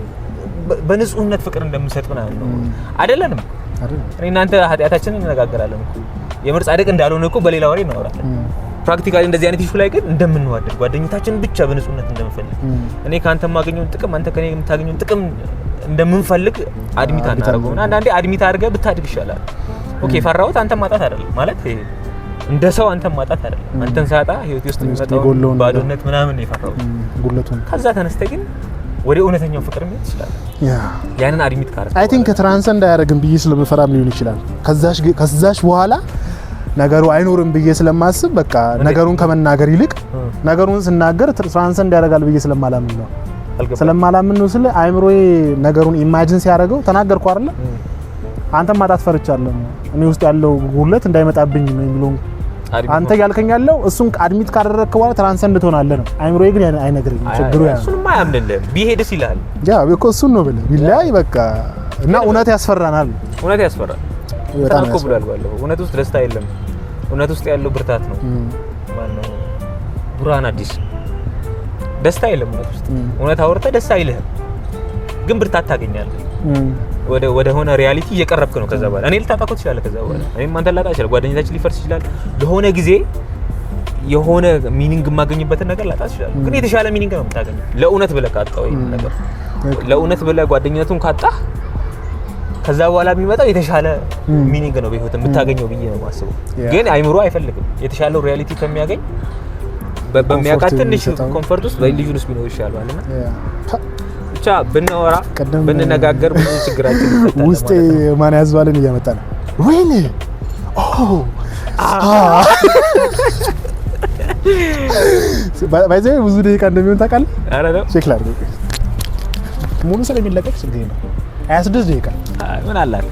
በንጹህነት ፍቅር እንደምንሰጥ ምናምን ነው አይደለንም እኔ እናንተ ኃጢያታችንን እንነጋገራለን እኮ የምር ጻድቅ እንዳልሆነ እኮ በሌላ ወሬ እናወራለን ፕራክቲካሊ እንደዚህ አይነት ኢሹ ላይ ግን እንደምንዋደድ ጓደኝታችን ብቻ በንጹህነት እንደምንፈልግ እኔ ካንተ ማገኘውን ጥቅም አንተ ከኔ የምታገኘውን ጥቅም እንደምንፈልግ አድሚት አናደርገውና አንዳንዴ አድሚት አድርገህ ብታድግ ይሻላል ኦኬ ፈራሁት አንተ ማጣት አይደለም ማለት እንደ ሰው አንተ ማጣት አይደለም አንተን ሳጣ ህይወት ውስጥ የሚመጣው ባዶነት ምናምን ይፈራው ጉለቱን ከዛ ተነስተ ግን ወደ እውነተኛው ፍቅር ምን ይችላል ያንን አድሚት ካረክ አይ ቲንክ ትራንሰንድ አያደርግም ብዬ ስለምፈራም ሊሆን ይችላል ከዛሽ በኋላ ነገሩ አይኖርም ብዬ ስለማስብ በቃ ነገሩን ከመናገር ይልቅ ነገሩን ስናገር ትራንሰንድ ያደርጋል ብዬ ስለማላምን ነው ስለ አይምሮዬ ነገሩን ኢማጂን ሲያደርገው ተናገርኩ አይደል አንተ ማጣት ፈርቻለሁ እኔ ውስጥ ያለው ጉለት እንዳይመጣብኝ ነው የሚለው አንተ ያልከኝ ያለው እሱን አድሚት ካደረግክ በኋላ ትራንሰንድ ትሆናለህ ነው አይምሮዬ ግን አይነግረኝም ችግሩ ያ እሱንማ ያምንልህ ቢሄድስ ይላል ያ እኮ እሱን ነው ብለህ ቢላይ በቃ እና እውነት ያስፈራናል እውነት ያስፈራል በጣም እኮ ብሏል ባለው እውነት ውስጥ ደስታ የለም እውነት ውስጥ ያለው ብርታት ነው ማነው ቡራን አዲስ ደስታ የለም እውነት ውስጥ እውነት አውርተህ ደስታ አይልህም ግን ብርታት ታገኛለህ ወደ ሆነ ሪያሊቲ እየቀረብክ ነው ከዛ በኋላ እኔ ልታጣቀው ትችላለህ ከዛ በኋላ እኔም አንተ ላጣ ይችላል ጓደኝታችን ሊፈርስ ይችላል ለሆነ ጊዜ የሆነ ሚኒንግ የማገኝበትን ነገር ላጣ ይችላል ግን የተሻለ ሚኒንግ ነው የምታገኘው ለእውነት ብለህ ካጣው ይሄን ነገር ለእውነት ብለህ ጓደኝነቱን ካጣህ ከዛ በኋላ የሚመጣው የተሻለ ሚኒንግ ነው በህይወት የምታገኘው ብዬ ነው የማስበው ግን አይምሮ አይፈልግም የተሻለው ሪያሊቲ ከሚያገኝ በሚያውቃት ትንሽ ኮምፎርት ውስጥ በኢሉዥን ውስጥ ቢኖር ይሻላል አይደል ብቻ ብናወራ ብንነጋገር ብዙ ችግራችን ይፈታል ውስጤ ማን ያዝባልን እያመጣ ነው ወይኔ ባይዘይ ብዙ ደቂቃ እንደሚሆን ታውቃለህ አረ ነው ቼክ ላድርግ ሙሉ ስለሚለቀቅ ስልክ ነው 26 ደቂቃ ምን አላለ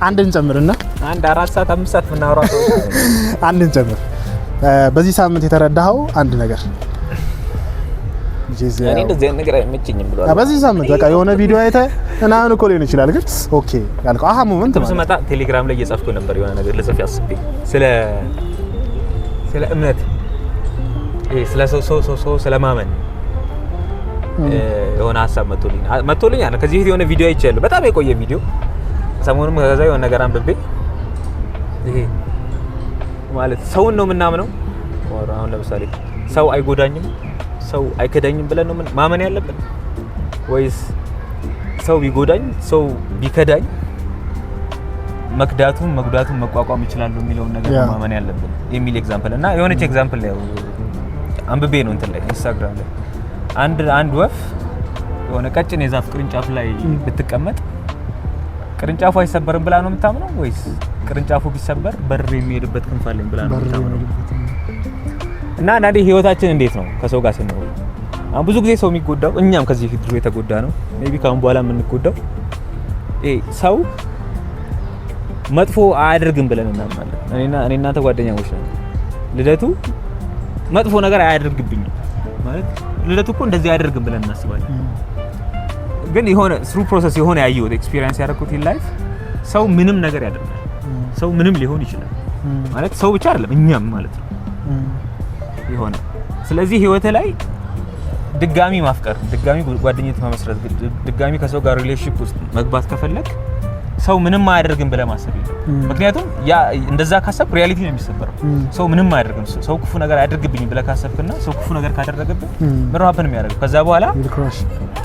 አንድን ጨምርና አንድ 4 ሰዓት 5 ሰዓት ምናወራው አንድን ጨምር በዚህ ሳምንት የተረዳኸው አንድ ነገር እኔ እንደዚህ ነገር አይመችኝም ብሏል በዚህ ሳምንት በቃ የሆነ ቪዲዮ አይተህ እናን እኮ ሊሆን ይችላል ግን ኦኬ ያልከው አሃ ሞመንት ነው ስመጣ ቴሌግራም ላይ እየጻፍኩ ነበር የሆነ ነገር ልጽፍ ያስቤ ስለ እምነት ስለ ሰው ስለማመን የሆነ ሐሳብ መጥቶልኝ አለ ከዚህ ቪዲዮ የሆነ ቪዲዮ አይቻለሁ በጣም የቆየ ቪዲዮ ሰሞኑን ከዛ የሆነ ነገር አንብቤ ይሄ ማለት ሰውን ነው የምናምነው አሁን ለምሳሌ ሰው አይጎዳኝም ሰው አይከዳኝም ብለን ነው ማመን ያለብን ወይስ ሰው ቢጎዳኝ ሰው ቢከዳኝ መክዳቱን መጉዳቱን መቋቋም ይችላል የሚለውን ነገር ማመን ያለብን የሚል ኤግዛምፕል እና የሆነች ኤግዛምፕል ላይ አንብቤ ነው እንትን ላይ ኢንስታግራም ላይ አንድ ወፍ የሆነ ቀጭን የዛፍ ቅርንጫፍ ላይ ብትቀመጥ ቅርንጫፉ አይሰበርም ብላ ነው የምታምነው ወይስ ቅርንጫፉ ቢሰበር በር የሚሄድበት ክንፍ አለኝ ብላ ነው የምታምነው? እና አንዳንዴ ህይወታችን እንዴት ነው ከሰው ጋር ስንኖር አሁን ብዙ ጊዜ ሰው የሚጎዳው እኛም ከዚህ ፊት ድሮ የተጎዳ ነው ሜቢ ካሁን በኋላ የምንጎዳው ሰው መጥፎ አያደርግም ብለን እናምናለን እኔ እናንተ ጓደኛሞች ነን ልደቱ መጥፎ ነገር አያደርግብኝም ማለት ልደቱ እኮ እንደዚህ አያደርግም ብለን እናስባለን ግን የሆነ ስሩ ፕሮሰስ የሆነ ያየሁት ኤክስፒሪየንስ ያደረኩት ኢን ላይፍ ሰው ምንም ነገር ያደርጋል ሰው ምንም ሊሆን ይችላል ማለት ሰው ብቻ አይደለም እኛም ማለት ነው ይሆነ ስለዚህ ህይወት ላይ ድጋሚ ማፍቀር ድጋሚ ጓደኝነት መመስረት ድጋሚ ከሰው ጋር ሪሌሽንሺፕ ውስጥ መግባት ከፈለክ ሰው ምንም አያደርግም ብለህ ማሰብ የለም ምክንያቱም ያ እንደዛ ካሰብክ ሪያሊቲ ነው የሚሰበረው ሰው ምንም አያደርግም ሰው ክፉ ነገር አያደርግብኝም ብለህ ካሰብክና ሰው ክፉ ነገር ካደረገብህ ምንም ሀፕን የሚያደርገው ከዛ በኋላ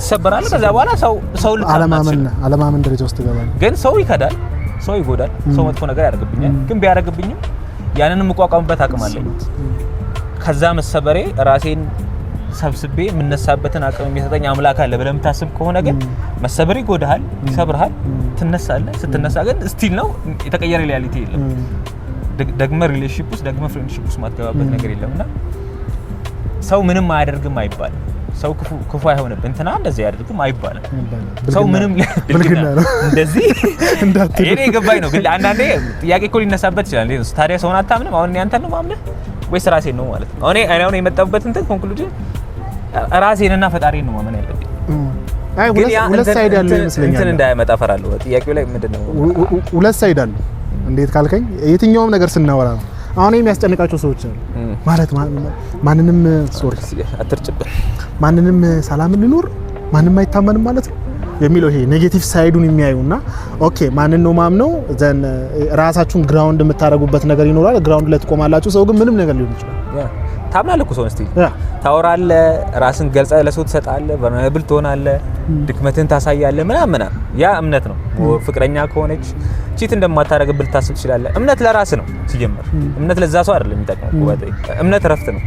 ትሰበራለህ ከዛ በኋላ ሰው አለማመን ደረጃ ውስጥ ትገባለህ ግን ሰው ይከዳል ሰው ይጎዳል ሰው መጥፎ ነገር ያደርግብኛል ግን ቢያደርግብኝም ያንንም መቋቋምበት አቅም አለኝ ከዛ መሰበሬ ራሴን ሰብስቤ የምነሳበትን አቅም የሚሰጠኝ አምላክ አለ ብለህ የምታስብ ከሆነ ግን መሰበር ይጎዳሃል ይሰብርሃል ትነሳለህ ስትነሳ ግን ስቲል ነው የተቀየረ ሪያሊቲ የለም ደግመ ሪሌሽንሺፕ ውስጥ ደግመ ፍሬንድሺፕ ውስጥ ማትገባበት ነገር የለምና ሰው ምንም አያደርግም አይባልም ሰው ክፉ አይሆንም እንትና እንደዚህ ያደርግም አይባልም ሰው ምንም እንደዚህ እኔ ገባኝ ነው ግን አንዳንዴ ጥያቄ እኮ ሊነሳበት ይችላል ታዲያ ሰውን አታምንም አሁን ያንተን ነው ማምነህ ወይስ ራሴን ነው ማለት ነው እኔ አሁን የመጣሁበት እንትን ኮንክሉዥን ራሴንና ፈጣሪን ነው ማመን ያለብኝ ሁለት ሳይድ ያለው ይመስለኛል። እንትን እንዳይመጣ ፈራለሁ። ጥያቄው ላይ ምንድነው ሁለት ሳይድ አለው? እንዴት ካልከኝ የትኛውም ነገር ስናወራ ነው። አሁን የሚያስጨንቃቸው ሰዎች አሉ ማለት ማንንም አትርጭብን፣ ማንንም ሰላም እንኑር፣ ማንንም አይታመንም ማለት ነው የሚለው ይሄ ኔጌቲቭ ሳይዱን የሚያዩና ኦኬ ማንን ነው ማምነው ዘን ራሳችሁን ግራውንድ የምታረጉበት ነገር ይኖራል። ግራውንድ ላይ ትቆማላችሁ። ሰው ግን ምንም ነገር ሊሆን ይችላል። ታምናለህ እኮ ሰው እስቲ ታወራለህ፣ ራስን ገልጸህ ለሰው ትሰጣለህ፣ ቨልነራብል ትሆናለህ፣ ድክመትን ታሳያለህ ምናምን። ያ እምነት ነው። ፍቅረኛ ከሆነች ቺት እንደማታረግብህ ልታስብ ትችላለህ። እምነት ለራስ ነው ሲጀምር። እምነት ለዛ ሰው አይደለም የሚጠቅመው። እምነት ረፍት ነው።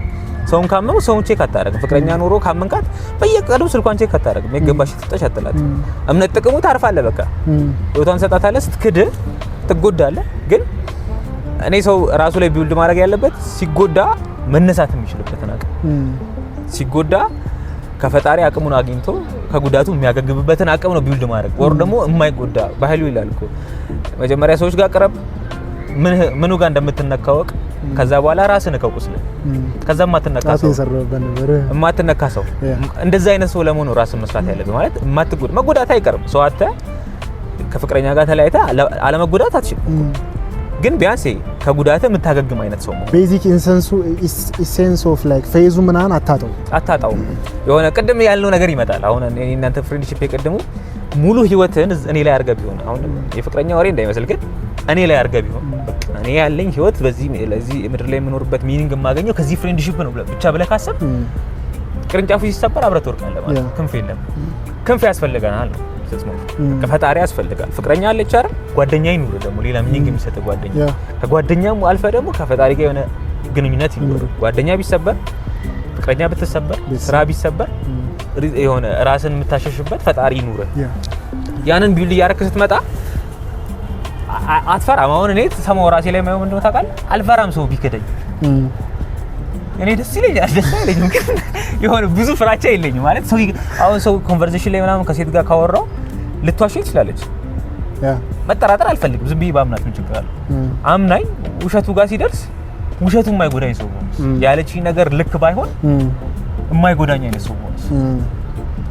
ሰውን ካመኑ ሰውን ቼክ አታረግም። ፍቅረኛ ኑሮ ካመንካት በየቀኑ ስልኳን ቼክ አታረግም። የገባሽ ትጠሽ አትላት። እምነት ጥቅሙ ታርፋለህ። በቃ ህይወቷን ሰጣታለህ። ስትክድ ትጎዳለህ። ግን እኔ ሰው ራሱ ላይ ቢውልድ ማድረግ ያለበት ሲጎዳ መነሳት የሚችልበትን አቅም፣ ሲጎዳ ከፈጣሪ አቅሙን አግኝቶ ከጉዳቱ የሚያገግምበትን አቅም ነው ቢውልድ ማድረግ። ወር ደግሞ የማይጎዳ ባህሉ ይላል እኮ መጀመሪያ ሰዎች ጋር ቀረብ ምኑ ጋር እንደምትነካወቅ ከዛ በኋላ ራስን እከው ቁስል ከዛ ማትነካ ሰው እንደዛ አይነት ሰው ለመሆኑ ራስን መስራት ያለብህ ማለት መጎዳት አይቀርም። ሰው አተ ከፍቅረኛ ጋር ተለያይታ አለመጎዳት አትችልም። ግን ቢያንስ ከጉዳት የምታገግም አይነት ሰው ነው። ቤዚክ ኢሴንስ ኦፍ ላይክ ፌዙ ምናን አታጣው የሆነ ቅድም ያለው ነገር ይመጣል። አሁን እኔ እናንተ ፍሬንድሺፕ የቀደሙ ሙሉ ህይወትን እኔ ላይ አርገብ ይሆን አሁን የፍቅረኛ ወሬ እንዳይመስል ግን እኔ ላይ አርገብ ይሆን እኔ ያለኝ ህይወት ለዚህ ምድር ላይ የምኖርበት ሚኒንግ የማገኘው ከዚህ ፍሬንድሺፕ ነው ብቻ ብለህ ካሰብ ቅርንጫፉ ሲሰበር አብረህ ትወርቃለህ ማለት ክንፍ የለም። ክንፍ ያስፈልገናል ነው ከፈጣሪ ያስፈልጋል። ፍቅረኛ አለች አይደል? ጓደኛ ይኑር ደግሞ ሌላ ሚኒንግ የሚሰጥ ጓደኛ። ከጓደኛም አልፈ ደግሞ ከፈጣሪ ጋር የሆነ ግንኙነት ይኑር። ጓደኛ ቢሰበር፣ ፍቅረኛ ብትሰበር፣ ስራ ቢሰበር የሆነ ራስን የምታሸሽበት ፈጣሪ ይኑር። ያንን ቢውል እያረክ ስትመጣ አትፈራም። አሁን እኔ ሰማው ራሴ ላይ ማየው ምንድነው ታውቃለህ? አልፈራም ሰው ቢከደኝ እኔ ደስ ይለኛል። ደስ አይለኝም ግን የሆነ ብዙ ፍራቻ የለኝም ማለት ሰው አሁን ሰው ኮንቨርሴሽን ላይ ምናምን ከሴት ጋር ካወራው ልትዋሽ ትችላለች። መጠራጠር አልፈልግም። ዝም ብዬ ባምናት ምን ችግር አለ? አምናኝ ውሸቱ ጋር ሲደርስ ውሸቱ የማይጎዳኝ ሰው ነው ያለችኝ ነገር ልክ ባይሆን የማይጎዳኝ አይነት ሰው ነው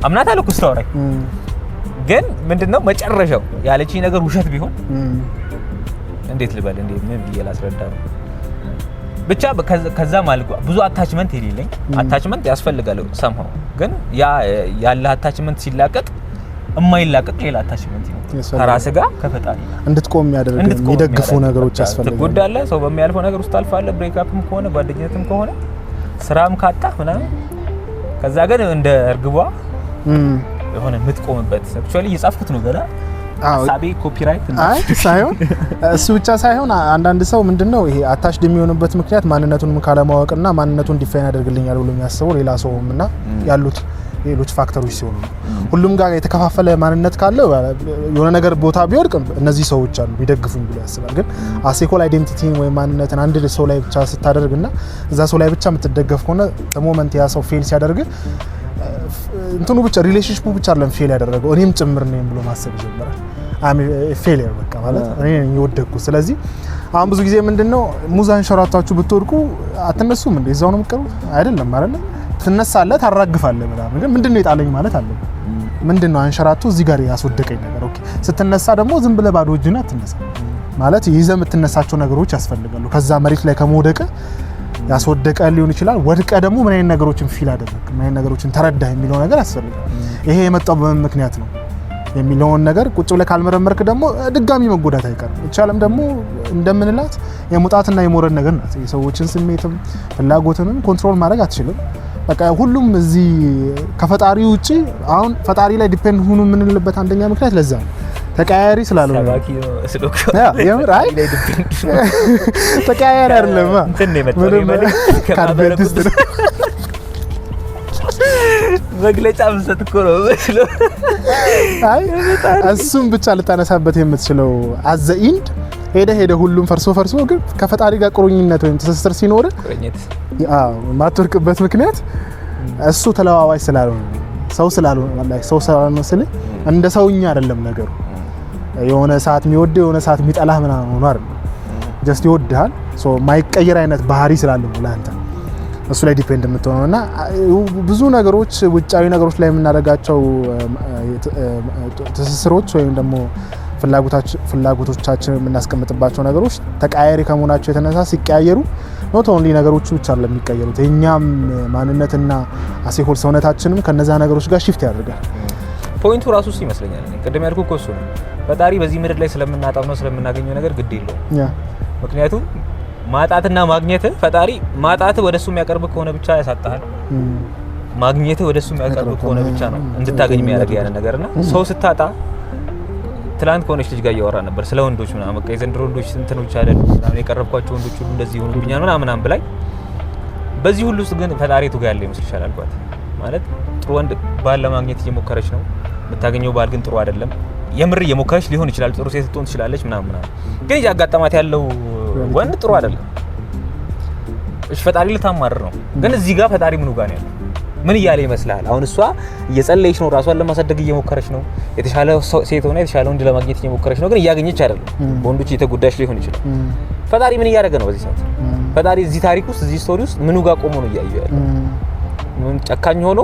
አምናት አልኩ ስታወራኝ። ግን ምንድነው መጨረሻው ያለችኝ ነገር ውሸት ቢሆን እንዴት ልበል ምን ብዬ ላስረዳው? ብቻ ከዛ ማለት ብዙ አታችመንት የሌለኝ አታችመንት ያስፈልጋል ሰምሃው። ግን ያ ያለ አታችመንት ሲላቀቅ የማይላቀቅ ሌላ አታችመንት ነው ከራስ ጋር ከፈጣሪ እንድትቆም የሚያደርግ የሚደግፉ ነገሮች ያስፈልጋል። ትጎዳለህ። ሰው በሚያልፈው ነገር ውስጥ ታልፋለህ። ብሬክአፕም ከሆነ ጓደኝነትም ከሆነ ስራም ካጣህ ምናምን ከዛ ግን እንደ እርግቧ የሆነ የምትቆምበት አክቹአሊ እየጻፍኩት ነው ገና ሳቢ ኮፒራይት ሳይሆን እሱ ብቻ ሳይሆን አንዳንድ ሰው ምንድነው ይሄ አታችድ የሚሆንበት ምክንያት ማንነቱን ካለማወቅና ማንነቱን ዲፋይን ያደርግልኛል ብሎ የሚያስበው ሌላ ሰውምና ያሉት ሌሎች ፋክተሮች ሲሆኑ ሁሉም ጋር የተከፋፈለ ማንነት ካለው የሆነ ነገር ቦታ ቢወድቅ እነዚህ ሰዎች አሉ ቢደግፉኝ ብሎ ያስባል። ግን አሴኮል አይዴንቲቲ ወይ ማንነትን አንድ ሰው ላይ ብቻ ስታደርግና እዛ ሰው ላይ ብቻ የምትደገፍ ከሆነ ሞመንት ያ ሰው ፌል ሲያደርግ እንትኑ ብቻ ሪሌሽንሺፑ ብቻ አይደለም ፌል ያደረገው እኔም ጭምር ነኝ ብሎ ማሰብ ይጀምራል። ፌሊየር በቃ ማለት እኔ የወደቅኩ። ስለዚህ አሁን ብዙ ጊዜ ምንድነው ሙዝ አንሸራታችሁ ብትወድቁ አትነሱም እንዴ? እዛው ነው የምትቀሩት አይደለም ማለት ነው። ትነሳለህ፣ ታራግፋለህ ምናምን። ግን ምንድነው የጣለኝ ማለት አለ ምንድነው አንሸራቱ እዚህ ጋር ያስወደቀኝ ነገር። ኦኬ ስትነሳ ደግሞ ዝም ብለህ ባዶ እጅህን አትነሳ ማለት ይዘህ የምትነሳቸው ነገሮች ያስፈልጋሉ። ከዛ መሬት ላይ ከመውደቅ ያስወደቀ ሊሆን ይችላል። ወድቀ ደግሞ ምን አይነት ነገሮችን ፊል አደረክ፣ ምን አይነት ነገሮችን ተረዳህ የሚለው ነገር ያስፈልጋል። ይሄ የመጣው በምን ምክንያት ነው የሚለውን ነገር ቁጭ ብለህ ካልመረመርክ ደግሞ ድጋሚ መጎዳት አይቀርም። ይቻለም ደግሞ እንደምንላት የሙጣትና የሞረድ ነገር ናት። የሰዎችን ስሜትም ፍላጎትንም ኮንትሮል ማድረግ አትችልም። በቃ ሁሉም እዚህ ከፈጣሪ ውጪ አሁን ፈጣሪ ላይ ዲፔንድ ሁኑ የምንልበት አንደኛ ምክንያት ለዛ ነው። ተቀያያሪ ስላልሆነ የምር አይ ተቀያያሪ አይደለም እንትን ነው የመጣው መግለጫ መስጠት እኮ ነው መስሎ። አይ እሱም ብቻ ልታነሳበት የምትችለው አዘ ኢንድ ሄደ ሁሉም ፈርሶ ግን ከፈጣሪ ጋር ቁርኝነት ወይም ትስስር ሲኖር ማትወርቅበት ምክንያት እሱ ተለዋዋጭ ስላልሆነ ሰው ስላልሆነ ስለ እንደ ሰውኛ አይደለም ነገሩ። የሆነ ሰዓት የሚወድ የሆነ ሰዓት የሚጠላህ ምናምን ሆኖ አይደለም። ጀስት ይወድሃል። ሶ ማይቀየር አይነት ባህሪ ስላለው ለአንተ እሱ ላይ ዲፔንድ የምትሆነውና ብዙ ነገሮች ውጫዊ ነገሮች ላይ የምናደርጋቸው ትስስሮች ወይም ደግሞ ፍላጎቶቻችን የምናስቀምጥባቸው ነገሮች ተቃያሪ ከመሆናቸው የተነሳ ሲቀያየሩ ኖት ኦንሊ ነገሮቹ ብቻ አይደለም የሚቀየሩት የኛም ማንነትና አሴሆል ሰውነታችንም ከነዛ ነገሮች ጋር ሽፍት ያደርጋል። ፖይንቱ ራሱ እሱ ይመስለኛል። ቅድም ያልኩህ እኮ እሱ ነው። ፈጣሪ በዚህ ምድር ላይ ስለምናጣው ነው ስለምናገኘው ነገር ግድ የለውም። ምክንያቱም ማጣትና ማግኘት ፈጣሪ ማጣት ወደሱ የሚያቀርብ ከሆነ ብቻ ያሳጣሃል፣ ማግኘት ወደሱ የሚያቀርብ ከሆነ ብቻ ነው እንድታገኝ የሚያደርግ ያን ነገርና ሰው ስታጣ ትላንት ከሆነች ልጅ ጋር እያወራ ነበር ስለ ወንዶች ምናምን በቃ የዘንድሮ ወንዶች እንትኖች አይደሉ ምናምን የቀረብኳቸው ወንዶች ሁሉ እንደዚህ ሆኑብኛል ምናምን ብላይ በዚህ ሁሉ ውስጥ ግን ፈጣሪ የቱ ጋር ያለ ይመስልሻል አልኳት። ማለት ጥሩ ወንድ ባል ለማግኘት እየሞከረች ነው፣ የምታገኘው ባል ግን ጥሩ አይደለም። የምር እየሞከረች ሊሆን ይችላል፣ ጥሩ ሴት ልትሆን ትችላለች ምናምን ግን እያጋጠማት ያለው ወንድ ጥሩ አይደለም። እሺ ፈጣሪ ልታማርር ነው፣ ግን እዚህ ጋር ፈጣሪ ምኑ ጋር ነው ያለው? ምን እያለ ይመስልሃል? አሁን እሷ እየጸለየች ነው፣ ራሷን ለማሳደግ እየሞከረች ነው፣ የተሻለ ሴት ሆና የተሻለ ወንድ ለማግኘት እየሞከረች ነው፣ ግን እያገኘች አይደለም። በወንዶች እየተጎዳች ሊሆን ይችላል። ፈጣሪ ምን እያደረገ ነው በዚህ ሰዓት? ፈጣሪ እዚህ ታሪክ ውስጥ እዚህ ስቶሪ ውስጥ ምኑ ጋር ቆሞ ነው እያየው ያለው? ምን ጨካኝ ሆኖ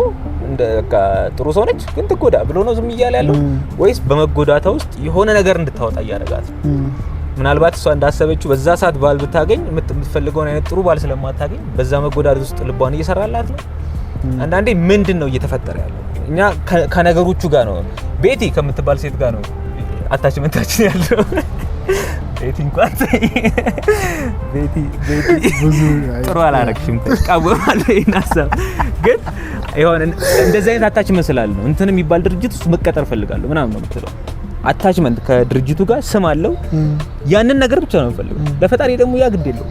እንደ በቃ ጥሩ ሰው ነች ግን ትጎዳ ብሎ ነው ዝም እያለ ያለው? ወይስ በመጎዳታ ውስጥ የሆነ ነገር እንድታወጣ እያደረጋት? ምናልባት እሷ እንዳሰበችው በዛ ሰዓት ባል ብታገኝ የምትፈልገውን አይነት ጥሩ ባል ስለማታገኝ በዛ መጎዳት ውስጥ ልቧን እየሰራላት ነው። አንዳንዴ ምንድን ነው እየተፈጠረ ያለው? እኛ ከነገሮቹ ጋር ነው ቤቲ ከምትባል ሴት ጋር ነው አታችመንታችን ያለው። ቤቲ እንኳን ቤቲ ብዙ ጥሩ አላረክሽም ተቃወማለሁ ይናሳብ ግን ይሆን እንደዚህ አይነት አታችመንት ስላለ ነው እንትን የሚባል ድርጅት ውስጥ መቀጠር ፈልጋለሁ ምናምን ነው የምትለው። አታችመንት ከድርጅቱ ጋር ስም አለው፣ ያንን ነገር ብቻ ነው የምፈልገው። ለፈጣሪ ደግሞ ያ ግድ የለው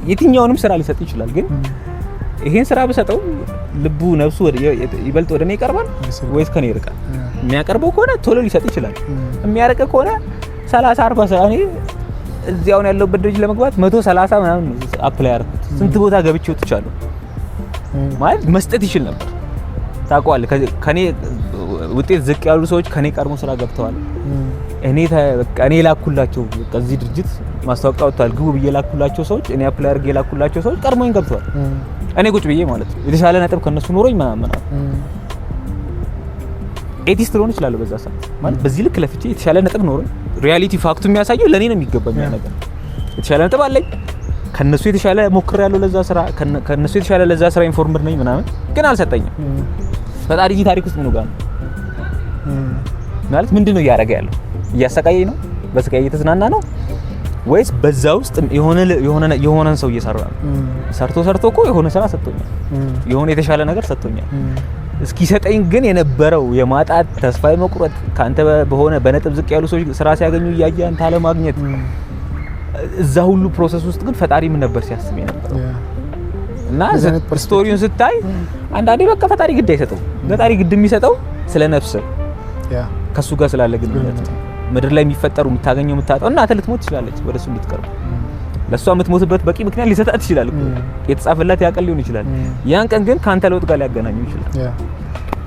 የትኛውንም ስራ ሊሰጥ ይችላል፣ ግን ይሄን ስራ በሰጠው ልቡ ነፍሱ ይበልጥ ወደ እኔ ይቀርባል ወይስ ከኔ ይርቃል? የሚያቀርበው ከሆነ ቶሎ ሊሰጥ ይችላል፣ የሚያረቀ ከሆነ 30 40 ሰዓት እኔ እዚያው ነው ያለውበት ድርጅት ለመግባት 130 ምናምን አፕላይ አድርኩት። ስንት ቦታ ገብቼ ወጥቻለሁ። ማለት መስጠት ይችል ነበር ታውቀዋለህ። ከኔ ውጤት ዝቅ ያሉ ሰዎች ከኔ ቀድሞ ስራ ገብተዋል። እኔ ላኩላቸው ከዚህ ድርጅት ማስታወቂያ ወጥቷል ግቡ ብዬ ላኩላቸው ሰዎች እኔ አፕላይ አድርጌ ላኩላቸው ሰዎች ቀድሞኝ ገብተዋል። እኔ ቁጭ ብዬ ማለት ነው የተሻለ ነጥብ ከነሱ ኖሮኝ ምናምን ኤቲስት ልሆን እችላለሁ በዛ ሰዓት ማለት በዚህ ልክ ለፍቼ የተሻለ ነጥብ ኖሮኝ ሪያሊቲ ፋክቱ የሚያሳየው ለኔ ነው የሚገባኝ ነገር የተሻለ ነጥብ አለኝ ከነሱ የተሻለ ሞክሬያለሁ ለዛ ስራ ከነሱ የተሻለ ለዛ ስራ ኢንፎርምድ ነኝ ምናምን ግን አልሰጠኝም። ፈጣሪ እዚህ ታሪክ ውስጥ ምን ጋር ነው ማለት ምንድነው እያደረገ ያለው? እያሰቃየኝ ነው? በስቃይ እየተዝናና ነው ወይስ በዛ ውስጥ የሆነ ሰው እየሰራ ነው? ሰርቶ እኮ የሆነ ስራ ሰጥቶኛል፣ የሆነ የተሻለ ነገር ሰጥቶኛል። እስኪ ሰጠኝ ግን የነበረው የማጣት ተስፋ መቁረጥ ካንተ በሆነ በነጥብ ዝቅ ያሉ ሰዎች ስራ ሲያገኙ እያየ አንተ አለ ማግኘት እዛ ሁሉ ፕሮሰስ ውስጥ ግን ፈጣሪ ምን ነበር ሲያስብ የነበረው? እና ስቶሪውን ስታይ አንዳንዴ በቃ ፈጣሪ ግድ አይሰጠው። ፈጣሪ ግድ የሚሰጠው ስለ ነፍስ ከሱ ጋር ስላለ ግንኙነት ነው። ምድር ላይ የሚፈጠሩ የምታገኘው የምታጣው እና ልትሞት ትችላለች ወደሱ እንድትቀርብ ለሷ የምትሞትበት በቂ ምክንያት ሊሰጣት ይችላል እኮ የተጻፈላት ያቀል ሊሆን ይችላል። ያን ቀን ግን ካንተ ለውጥ ጋር ሊያገናኙ ይችላል።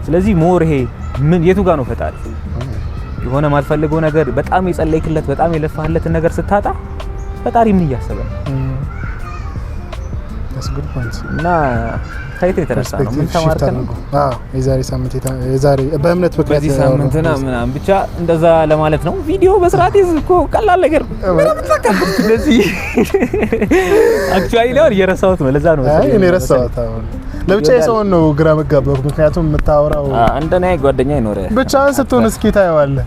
ስለዚህ ሞር ይሄ ምን የቱ ጋር ነው ፈጣሪ የሆነ ማትፈልገው ነገር በጣም የጸለይክለት በጣም የለፋህለትን ነገር ስታጣ ፈጣሪ ምን እያሰበ ነው? good point እና ከየት የተነሳ ነው ምን ተማርከን? የዛሬ ሳምንት የዛሬ በእምነት ምክንያት ሳምንትና ምናምን ብቻ እንደዛ ለማለት ነው። ቪዲዮ በስርዓት እኮ ቀላል ነገር ምንም ተከብት ስለዚህ አክቹአሊ ነው እየረሳሁት ነው። ለዛ ነው እኔ ረሳሁት። አሁን ለብቻ የሰውን ነው ግራ መጋባው። ምክንያቱም የምታወራው እንደኔ ጓደኛ ይኖር ብቻህን ስትሆን እስኪ ታየዋለህ።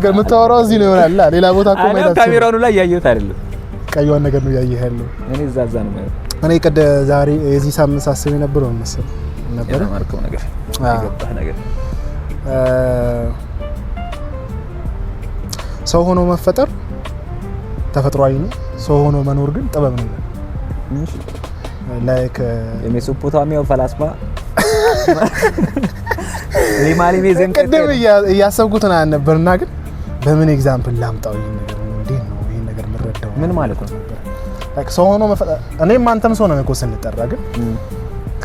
የምታወራው እዚህ ነው ይሆናል። ሌላ ቦታ እኮ ማይታችሁ ካሜራውን ላይ ያየሁት አይደለም። ቀይዋን ነገር ነው ያየህ ያለው። እኔ እዛ ነው ማለት እኔ ቀደ ዛሬ የዚህ ሳምንት ሳስብ የነበረው መሰለኝ ነበር ማርከው ነገር ይገባህ ነገር ሰው ሆኖ መፈጠር ተፈጥሯዊ ነው። ሰው ሆኖ መኖር ግን ጥበብ ነው። ላይክ የሜሶፖታሚያው ፈላስፋ ሊማሊ ሜዘን ቀደም እያሰብኩት ነበርና ግን በምን ኤግዛምፕል ላምጣው ይሄን ነገር እንዴት ነው ይሄን ነገር መረዳው ምን ማለት ነው? ላይክ ሰው ሆኖ መፈጠር እኔም አንተም ሰው ነው እኮ ስንጠራ ግን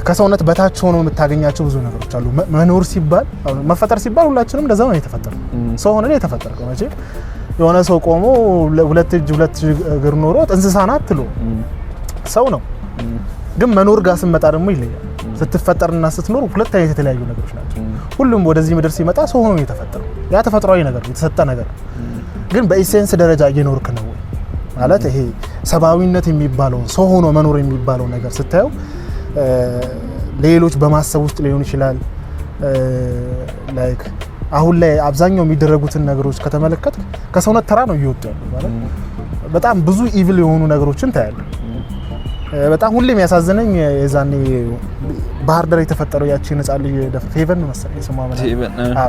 ከሰውነት በታች ሆኖ የምታገኛቸው ብዙ ነገሮች አሉ። መኖር ሲባል መፈጠር ሲባል ሁላችንም እንደዛ ነው የተፈጠረው። ሰው ሆነን የተፈጠረው መቼ የሆነ ሰው ቆሞ ሁለት እጅ ሁለት እግር ኖሮ እንስሳ ናት ትሎ ሰው ነው። ግን መኖር ጋር ስንመጣ ደግሞ ይለያል። ስትፈጠርና ስትኖር ሁለት አይነት የተለያዩ ነገሮች ናቸው። ሁሉም ወደዚህ ምድር ሲመጣ ሰው ሆኖ የተፈጠረው ያ ተፈጥሯዊ ነገር የተሰጠ ነገር ግን በኢሴንስ ደረጃ እየኖርክ ነው ማለት ይሄ ሰብአዊነት የሚባለው ሰው ሆኖ መኖር የሚባለው ነገር ስታየው ሌሎች በማሰብ ውስጥ ሊሆን ይችላል። ላይክ አሁን ላይ አብዛኛው የሚደረጉትን ነገሮች ከተመለከት ከሰውነት ተራ ነው እየወጡ ያለው ማለት በጣም ብዙ ኢቪል የሆኑ ነገሮችን ታያለህ። በጣም ሁሌም ያሳዘነኝ የዛኔ ባህር ዳር የተፈጠረው ያቺ ነፃ ልጅ ፌቨን መሰለኝ ስሟ ማለት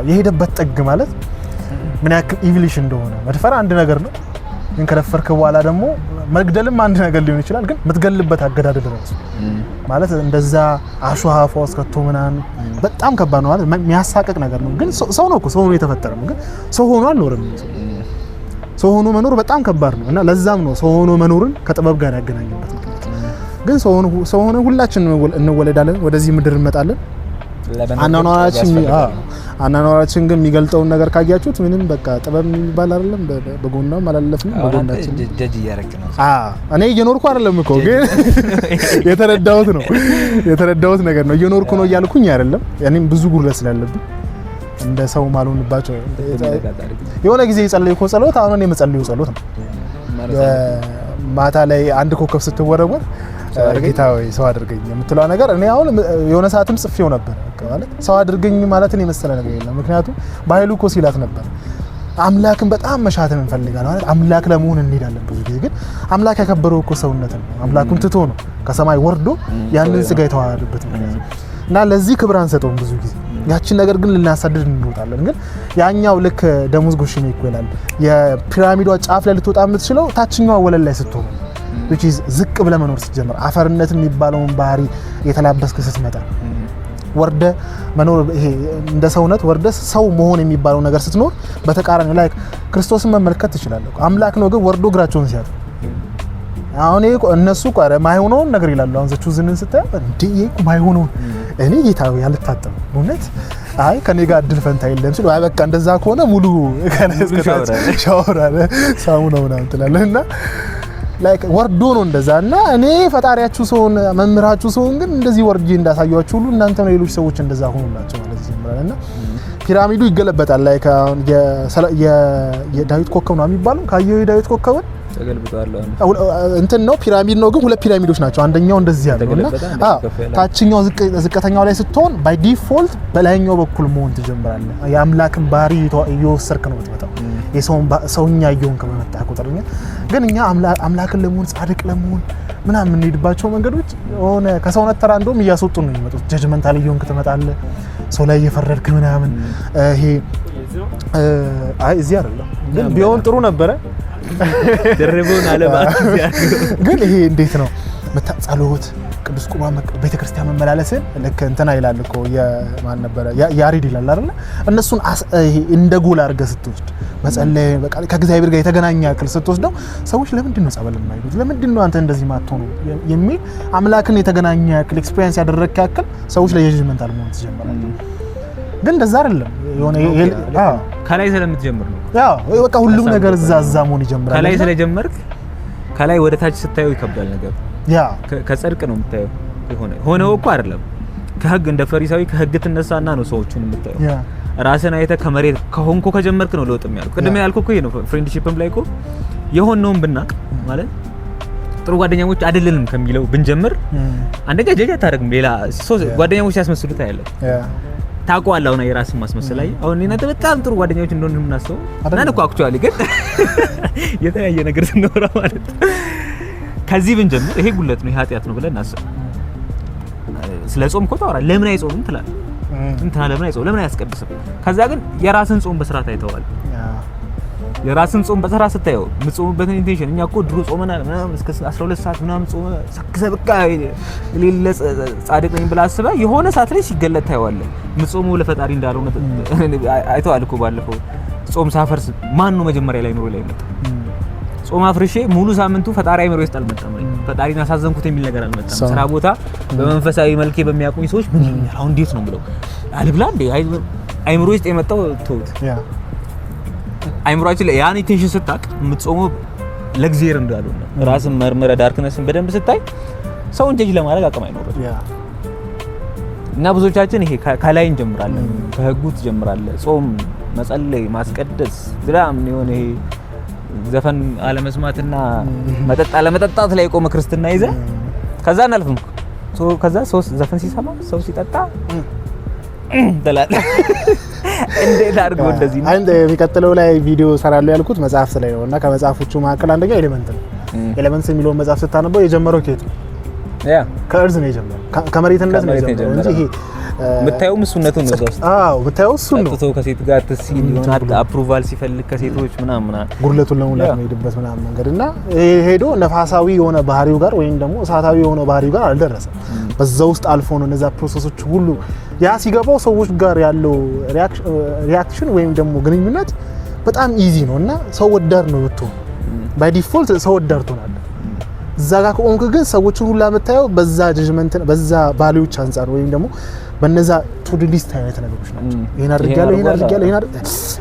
የሄደበት ጥግ ማለት ምን ያክል ኢቪሊሽ እንደሆነ መድፈር አንድ ነገር ነው፣ ግን ከደፈርክ በኋላ ደግሞ መግደልም አንድ ነገር ሊሆን ይችላል። ግን የምትገልበት አገዳደል ራሱ ማለት እንደዛ አሸዋፋ እስከቶ ምናምን በጣም ከባድ ነው ማለት የሚያሳቅቅ ነገር ነው። ግን ሰው ነው እኮ ሰው ነው የተፈጠረው፣ ግን ሰው ሆኖ አልኖርም። ሰው ሆኖ መኖር በጣም ከባድ ነው እና ለዛም ነው ሰው ሆኖ መኖርን ከጥበብ ጋር ያገናኘበት ምክንያት። ግን ሰው ሆኖ ሁላችን እንወለዳለን፣ ወደዚህ ምድር እንመጣለን። አናኗራችን ግን የሚገልጠውን ነገር ካያችሁት ምንም በቃ ጥበብ የሚባል አይደለም። በጎናው አላለፍንም። በጎናችን ጀጅ እያደረክ ነው። እኔ እየኖርኩ አይደለም እኮ ግን የተረዳሁት ነገር ነው። እየኖርኩ ነው እያልኩኝ አይደለም። እኔም ብዙ ጉድለት ስላለብኝ እንደ ሰው ማልሆንባቸው የሆነ ጊዜ የጸለይኩ ጸሎት አሁን እኔ የምጸልየው ጸሎት ነው። ማታ ላይ አንድ ኮከብ ስትወረወር ጌታ ወይ ሰው አድርገኝ የምትለው ነገር እኔ አሁን የሆነ ሰዓትም ጽፌው ነበር ማለት ሰው አድርገኝ ማለት ነው የመሰለ ነገር የለም። ምክንያቱም ባይሉ እኮ ሲላት ነበር አምላክን በጣም መሻትን እንፈልጋለን ማለት አምላክ ለመሆን እንሄዳለን። ብዙ ጊዜ ግን አምላክ ያከበረው እኮ ሰውነትን ነው። አምላኩን ትቶ ነው ከሰማይ ወርዶ ያንን ስጋ የተዋሃደበት ምክንያት እና ለዚህ ክብር አንሰጠውም ብዙ ጊዜ። ያቺን ነገር ግን ልናሳድድ እንወጣለን። ግን ያኛው ልክ ደሞዝ ጎሽሜ ይቆላል የፒራሚዷ ጫፍ ላይ ልትወጣ የምትችለው ታችኛው ወለል ላይ ስትሆን which is ዝቅ ብለ መኖር ስትጀምር አፈርነት የሚባለውን ባህሪ የተላበስክ ስትመጣ ወርደ መኖር ይሄ እንደ ሰውነት ወርደ ሰው መሆን የሚባለው ነገር ስትኖር በተቃራኒ ላይ ክርስቶስን መመልከት ትችላለህ። አምላክ ነው ግን ወርዶ እግራቸውን ሲያጥ አሁን እነሱ ቆረ ማይሆነውን ነገር ይላሉ። አሁን ዘቹ ዝንን ስታይ እንዴ ይሄ ማይሆነውን እኔ ጌታው ያልታጠም እውነት አይ ከኔ ጋር እድል ፈንታ የለም ሲሉ አይ በቃ እንደዛ ከሆነ ሙሉ ከነስከታች ሻወር አለ ሳሙና ምናምን ትላለህና ላይክ ወርዶ ነው እንደዛና እኔ ፈጣሪያችሁ ሰውን መምራችሁ ሰውን ግን እንደዚህ ወርጄ እንዳሳያችሁ ሁሉ እናንተ ነው ሌሎች ሰዎች እንደዛ ሆኑላችሁ ማለት ይጀምራልና ፒራሚዱ ይገለበጣል። ላይክ የዳዊት ኮከብ ነው የሚባለው ካየው የዳዊት ኮከብን ተገልብጧል እንትን ነው ፒራሚድ ነው ግን ሁለት ፒራሚዶች ናቸው። አንደኛው እንደዚህ ያለውና ታችኛው ዝቅተኛው ላይ ስትሆን ባይ ዲፎልት በላይኛው በኩል መሆን ትጀምራለህ። የአምላክን ባህሪ እየወሰድክ ነው የምትመጣው የሰውን ሰውኛ እየሆንክ በመጣ ቁጥርኛ ግን እኛ አምላክን ለመሆን ጻድቅ ለመሆን ምናምን የምንሄድባቸው መንገዶች ሆነ ከሰውነት ተራ እንደውም እያስወጡ ነው የሚመጡት። ጀጅመንታል እየሆንክ ትመጣለህ። ሰው ላይ እየፈረድክ ምናምን ይሄ አይ እዚህ አይደለም ግን ቢሆን ጥሩ ነበረ ደረበውን አለባት ግን ይሄ እንዴት ነው መታጸሎት ቅዱስ ቁርባን ቤተክርስቲያን መመላለስን ልክ እንትና ይላል እኮ የማን ነበር ያሬድ ይላል አይደል? እነሱን ይሄ እንደ ጎል አድርገህ ስትወስድ መጸለይ በቃ ከእግዚአብሔር ጋር የተገናኘ አክል ስትወስደው ሰዎች ለምንድን ነው ጸበል የማይሉት ለምንድን ነው አንተ እንደዚህ ማትሆነው የሚል አምላክን የተገናኘ አክል ኤክስፒሪየንስ ያደረግክ አክል ሰዎች ላይ ጀጅመንታል መሆን ትጀምራለህ። ግን እንደዛ አይደለም የሆነ ከላይ ስለምትጀምር ነው ያው በቃ ሁሉም ነገር እዛ መሆን ይጀምራል። ከላይ ስለጀመርክ ከላይ ወደ ታች ስታየው ይከብዳል ነገር ያ ከጽድቅ ነው የምታየው ሆነው እኮ አይደለም ከህግ እንደ ፈሪሳዊ ከህግ ትነሳና ነው ሰዎችን የምታየው ያ ራስን አይተ ከመሬት ከሆንኮ ከጀመርክ ነው ለውጥ የሚያልኩ ቅድም ያልኩት እኮ ይሄ ነው። ፍሬንድሺፕም ላይ እኮ የሆነውን ብናቅ ማለት ጥሩ ጓደኛሞች አይደለንም ከሚለው ብንጀምር አንደኛ ጀጃ ታረግም ሌላ ጓደኛሞች ያስመስሉት አይደለም ታውቀዋለህ። አሁን የራስን ማስመሰል ላይ አሁን እናንተ በጣም ጥሩ ጓደኛዎች እንደሆነ የምናስበው እና እኮ አክቹአሊ ግን የተለያየ ነገር ስንኖር ማለት ከዚህ ብንጀምር ይሄ ጉለት ነው ኃጢያት ነው ብለን እናስብ። ስለ ጾም እኮ ታወራ ለምን አይጾምም ትላለህ እንትና ለምን አይጾም ለምን አያስቀድስም? ከዛ ግን የራስን ጾም በስርዓት አይተዋል። የራስን ጾም በስርዓት ስታየው ምጾምበትን ኢንቴንሽን እኛ እኮ ድሮ ጾመናል ምናምን እስከ 12 ሰዓት ምናምን ጾመ ሰክሰ በቃ ሌላ ጻድቅ ነኝ ብላ አስበህ የሆነ ሰዓት ላይ ሲገለጥ ታየዋለህ። ምጾሙ ለፈጣሪ እንዳልሆነ አይተዋል እኮ ባለፈው ጾም ሳፈርስ ማን ነው መጀመሪያ ላይ ኑሮ ላይ መጣ ጾም አፍርሼ ሙሉ ሳምንቱ ፈጣሪ አይምሮ ውስጥ አልመጣም። ፈጣሪን አሳዘንኩት የሚል ነገር አልመጣም። ስራ ቦታ በመንፈሳዊ መልኬ በሚያቆኝ ሰዎች ምን ይሉኛል አሁን እንዴት ነው ብለው አልብላ እንዴ አይምሮ ውስጥ የመጣው ተውት ያ አይምሮአችን ላይ ያን ኢንቴንሽን ስታቅ የምትጾመው ለእግዚአብሔር እንዳልሆነ ራስን መርመረ ዳርክነስን በደንብ ስታይ ሰውን ጀጅ ለማድረግ አቅም አይኖርም። እና ብዙዎቻችን ይሄ ከላይ እንጀምራለን፣ ከህጉ ትጀምራለህ። ጾም፣ መጸለይ፣ ማስቀደስ ምናምን የሆነ ይሄ ዘፈን አለመስማትና መጠጥ አለመጠጣት ላይ ቆመ ክርስትና ይዘህ ከዛ እናልፍም። ከዛ ሶስት ዘፈን ሲሰማ ሰው ሲጠጣ ትላለህ። እንዴት አድርጎ እንደዚህ ነው? አንድ የሚቀጥለው ላይ ቪዲዮ ሰራለሁ ያልኩት መጽሐፍ ላይ ነው እና ከመጽሐፎቹ መካከል አንደኛው ኤሌመንት ነው። ኤሌመንት የሚለውን መጽሐፍ ስታነበው የጀመረው ከየት ነው? ከእርዝ ነው የጀመረው፣ ከመሬትነት ነው የጀመረው እንጂ ይሄ የምታየው እሱነቱን ነው። እዛው አዎ የምታየው እሱ ነው። ተቶ ከሴት ጋር ተሲል ይሆናል አፕሩቫል ሲፈልግ ከሴቶች ምናምን ጉርለቱን ለሙላት ነው የሄደበት ምናምን መንገድ እና ሄዶ ነፋሳዊ የሆነ ባህሪው ጋር ወይም ደግሞ እሳታዊ የሆነ ባህሪው ጋር አልደረሰም። በዛ ውስጥ አልፎ ነው እነዛ ፕሮሰሶች ሁሉ ያ ሲገባው ሰዎች ጋር ያለው ሪአክሽን ወይም ደግሞ ግንኙነት በጣም ኢዚ ነው እና ሰው ወዳድ ነው ብትሆን ባይ ዲፎልት ሰው ወዳድ ትሆናለህ። እዛ ጋር ከሆንክ ግን ሰዎችን ሁሉ የምታየው በዛ ጀጅመንት በዛ ቫልዩዎች አንፃር ወይም ደግሞ በነዛ ቱዱ ሊስት አይነት ነገሮች ናቸው። ይሄን አድርጋለሁ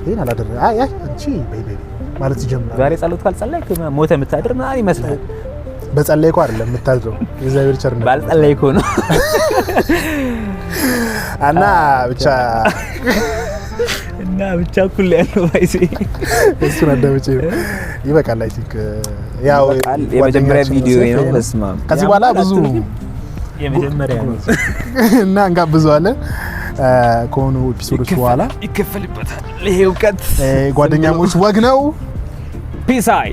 ይሄን አላደረገ አይ አንቺ በይ ማለት ይጀምራል። ዛሬ ጸሎት ካልጸለይክ ሞተ የምታድር ምናምን ይመስላል። በጸለይኩ አይደለም የምታድረው የእግዚአብሔር ቸርነት ባልጸለይኩ ነው። እና ብቻ ኩል ያለው ባይዚ እሱ አዳምጪ ይበቃል። አይ ቲንክ ያው የመጀመሪያ ቪዲዮ ነው። በስማ ከዚህ በኋላ ብዙ የመጀመሪያ ነው እና እንጋብዘዋለን ከሆኑ ኤፒሶዶች በኋላ ይከፈልበታል። ይሄ እውቀት ጓደኛሞች ወግ ነው። ፒስ አይ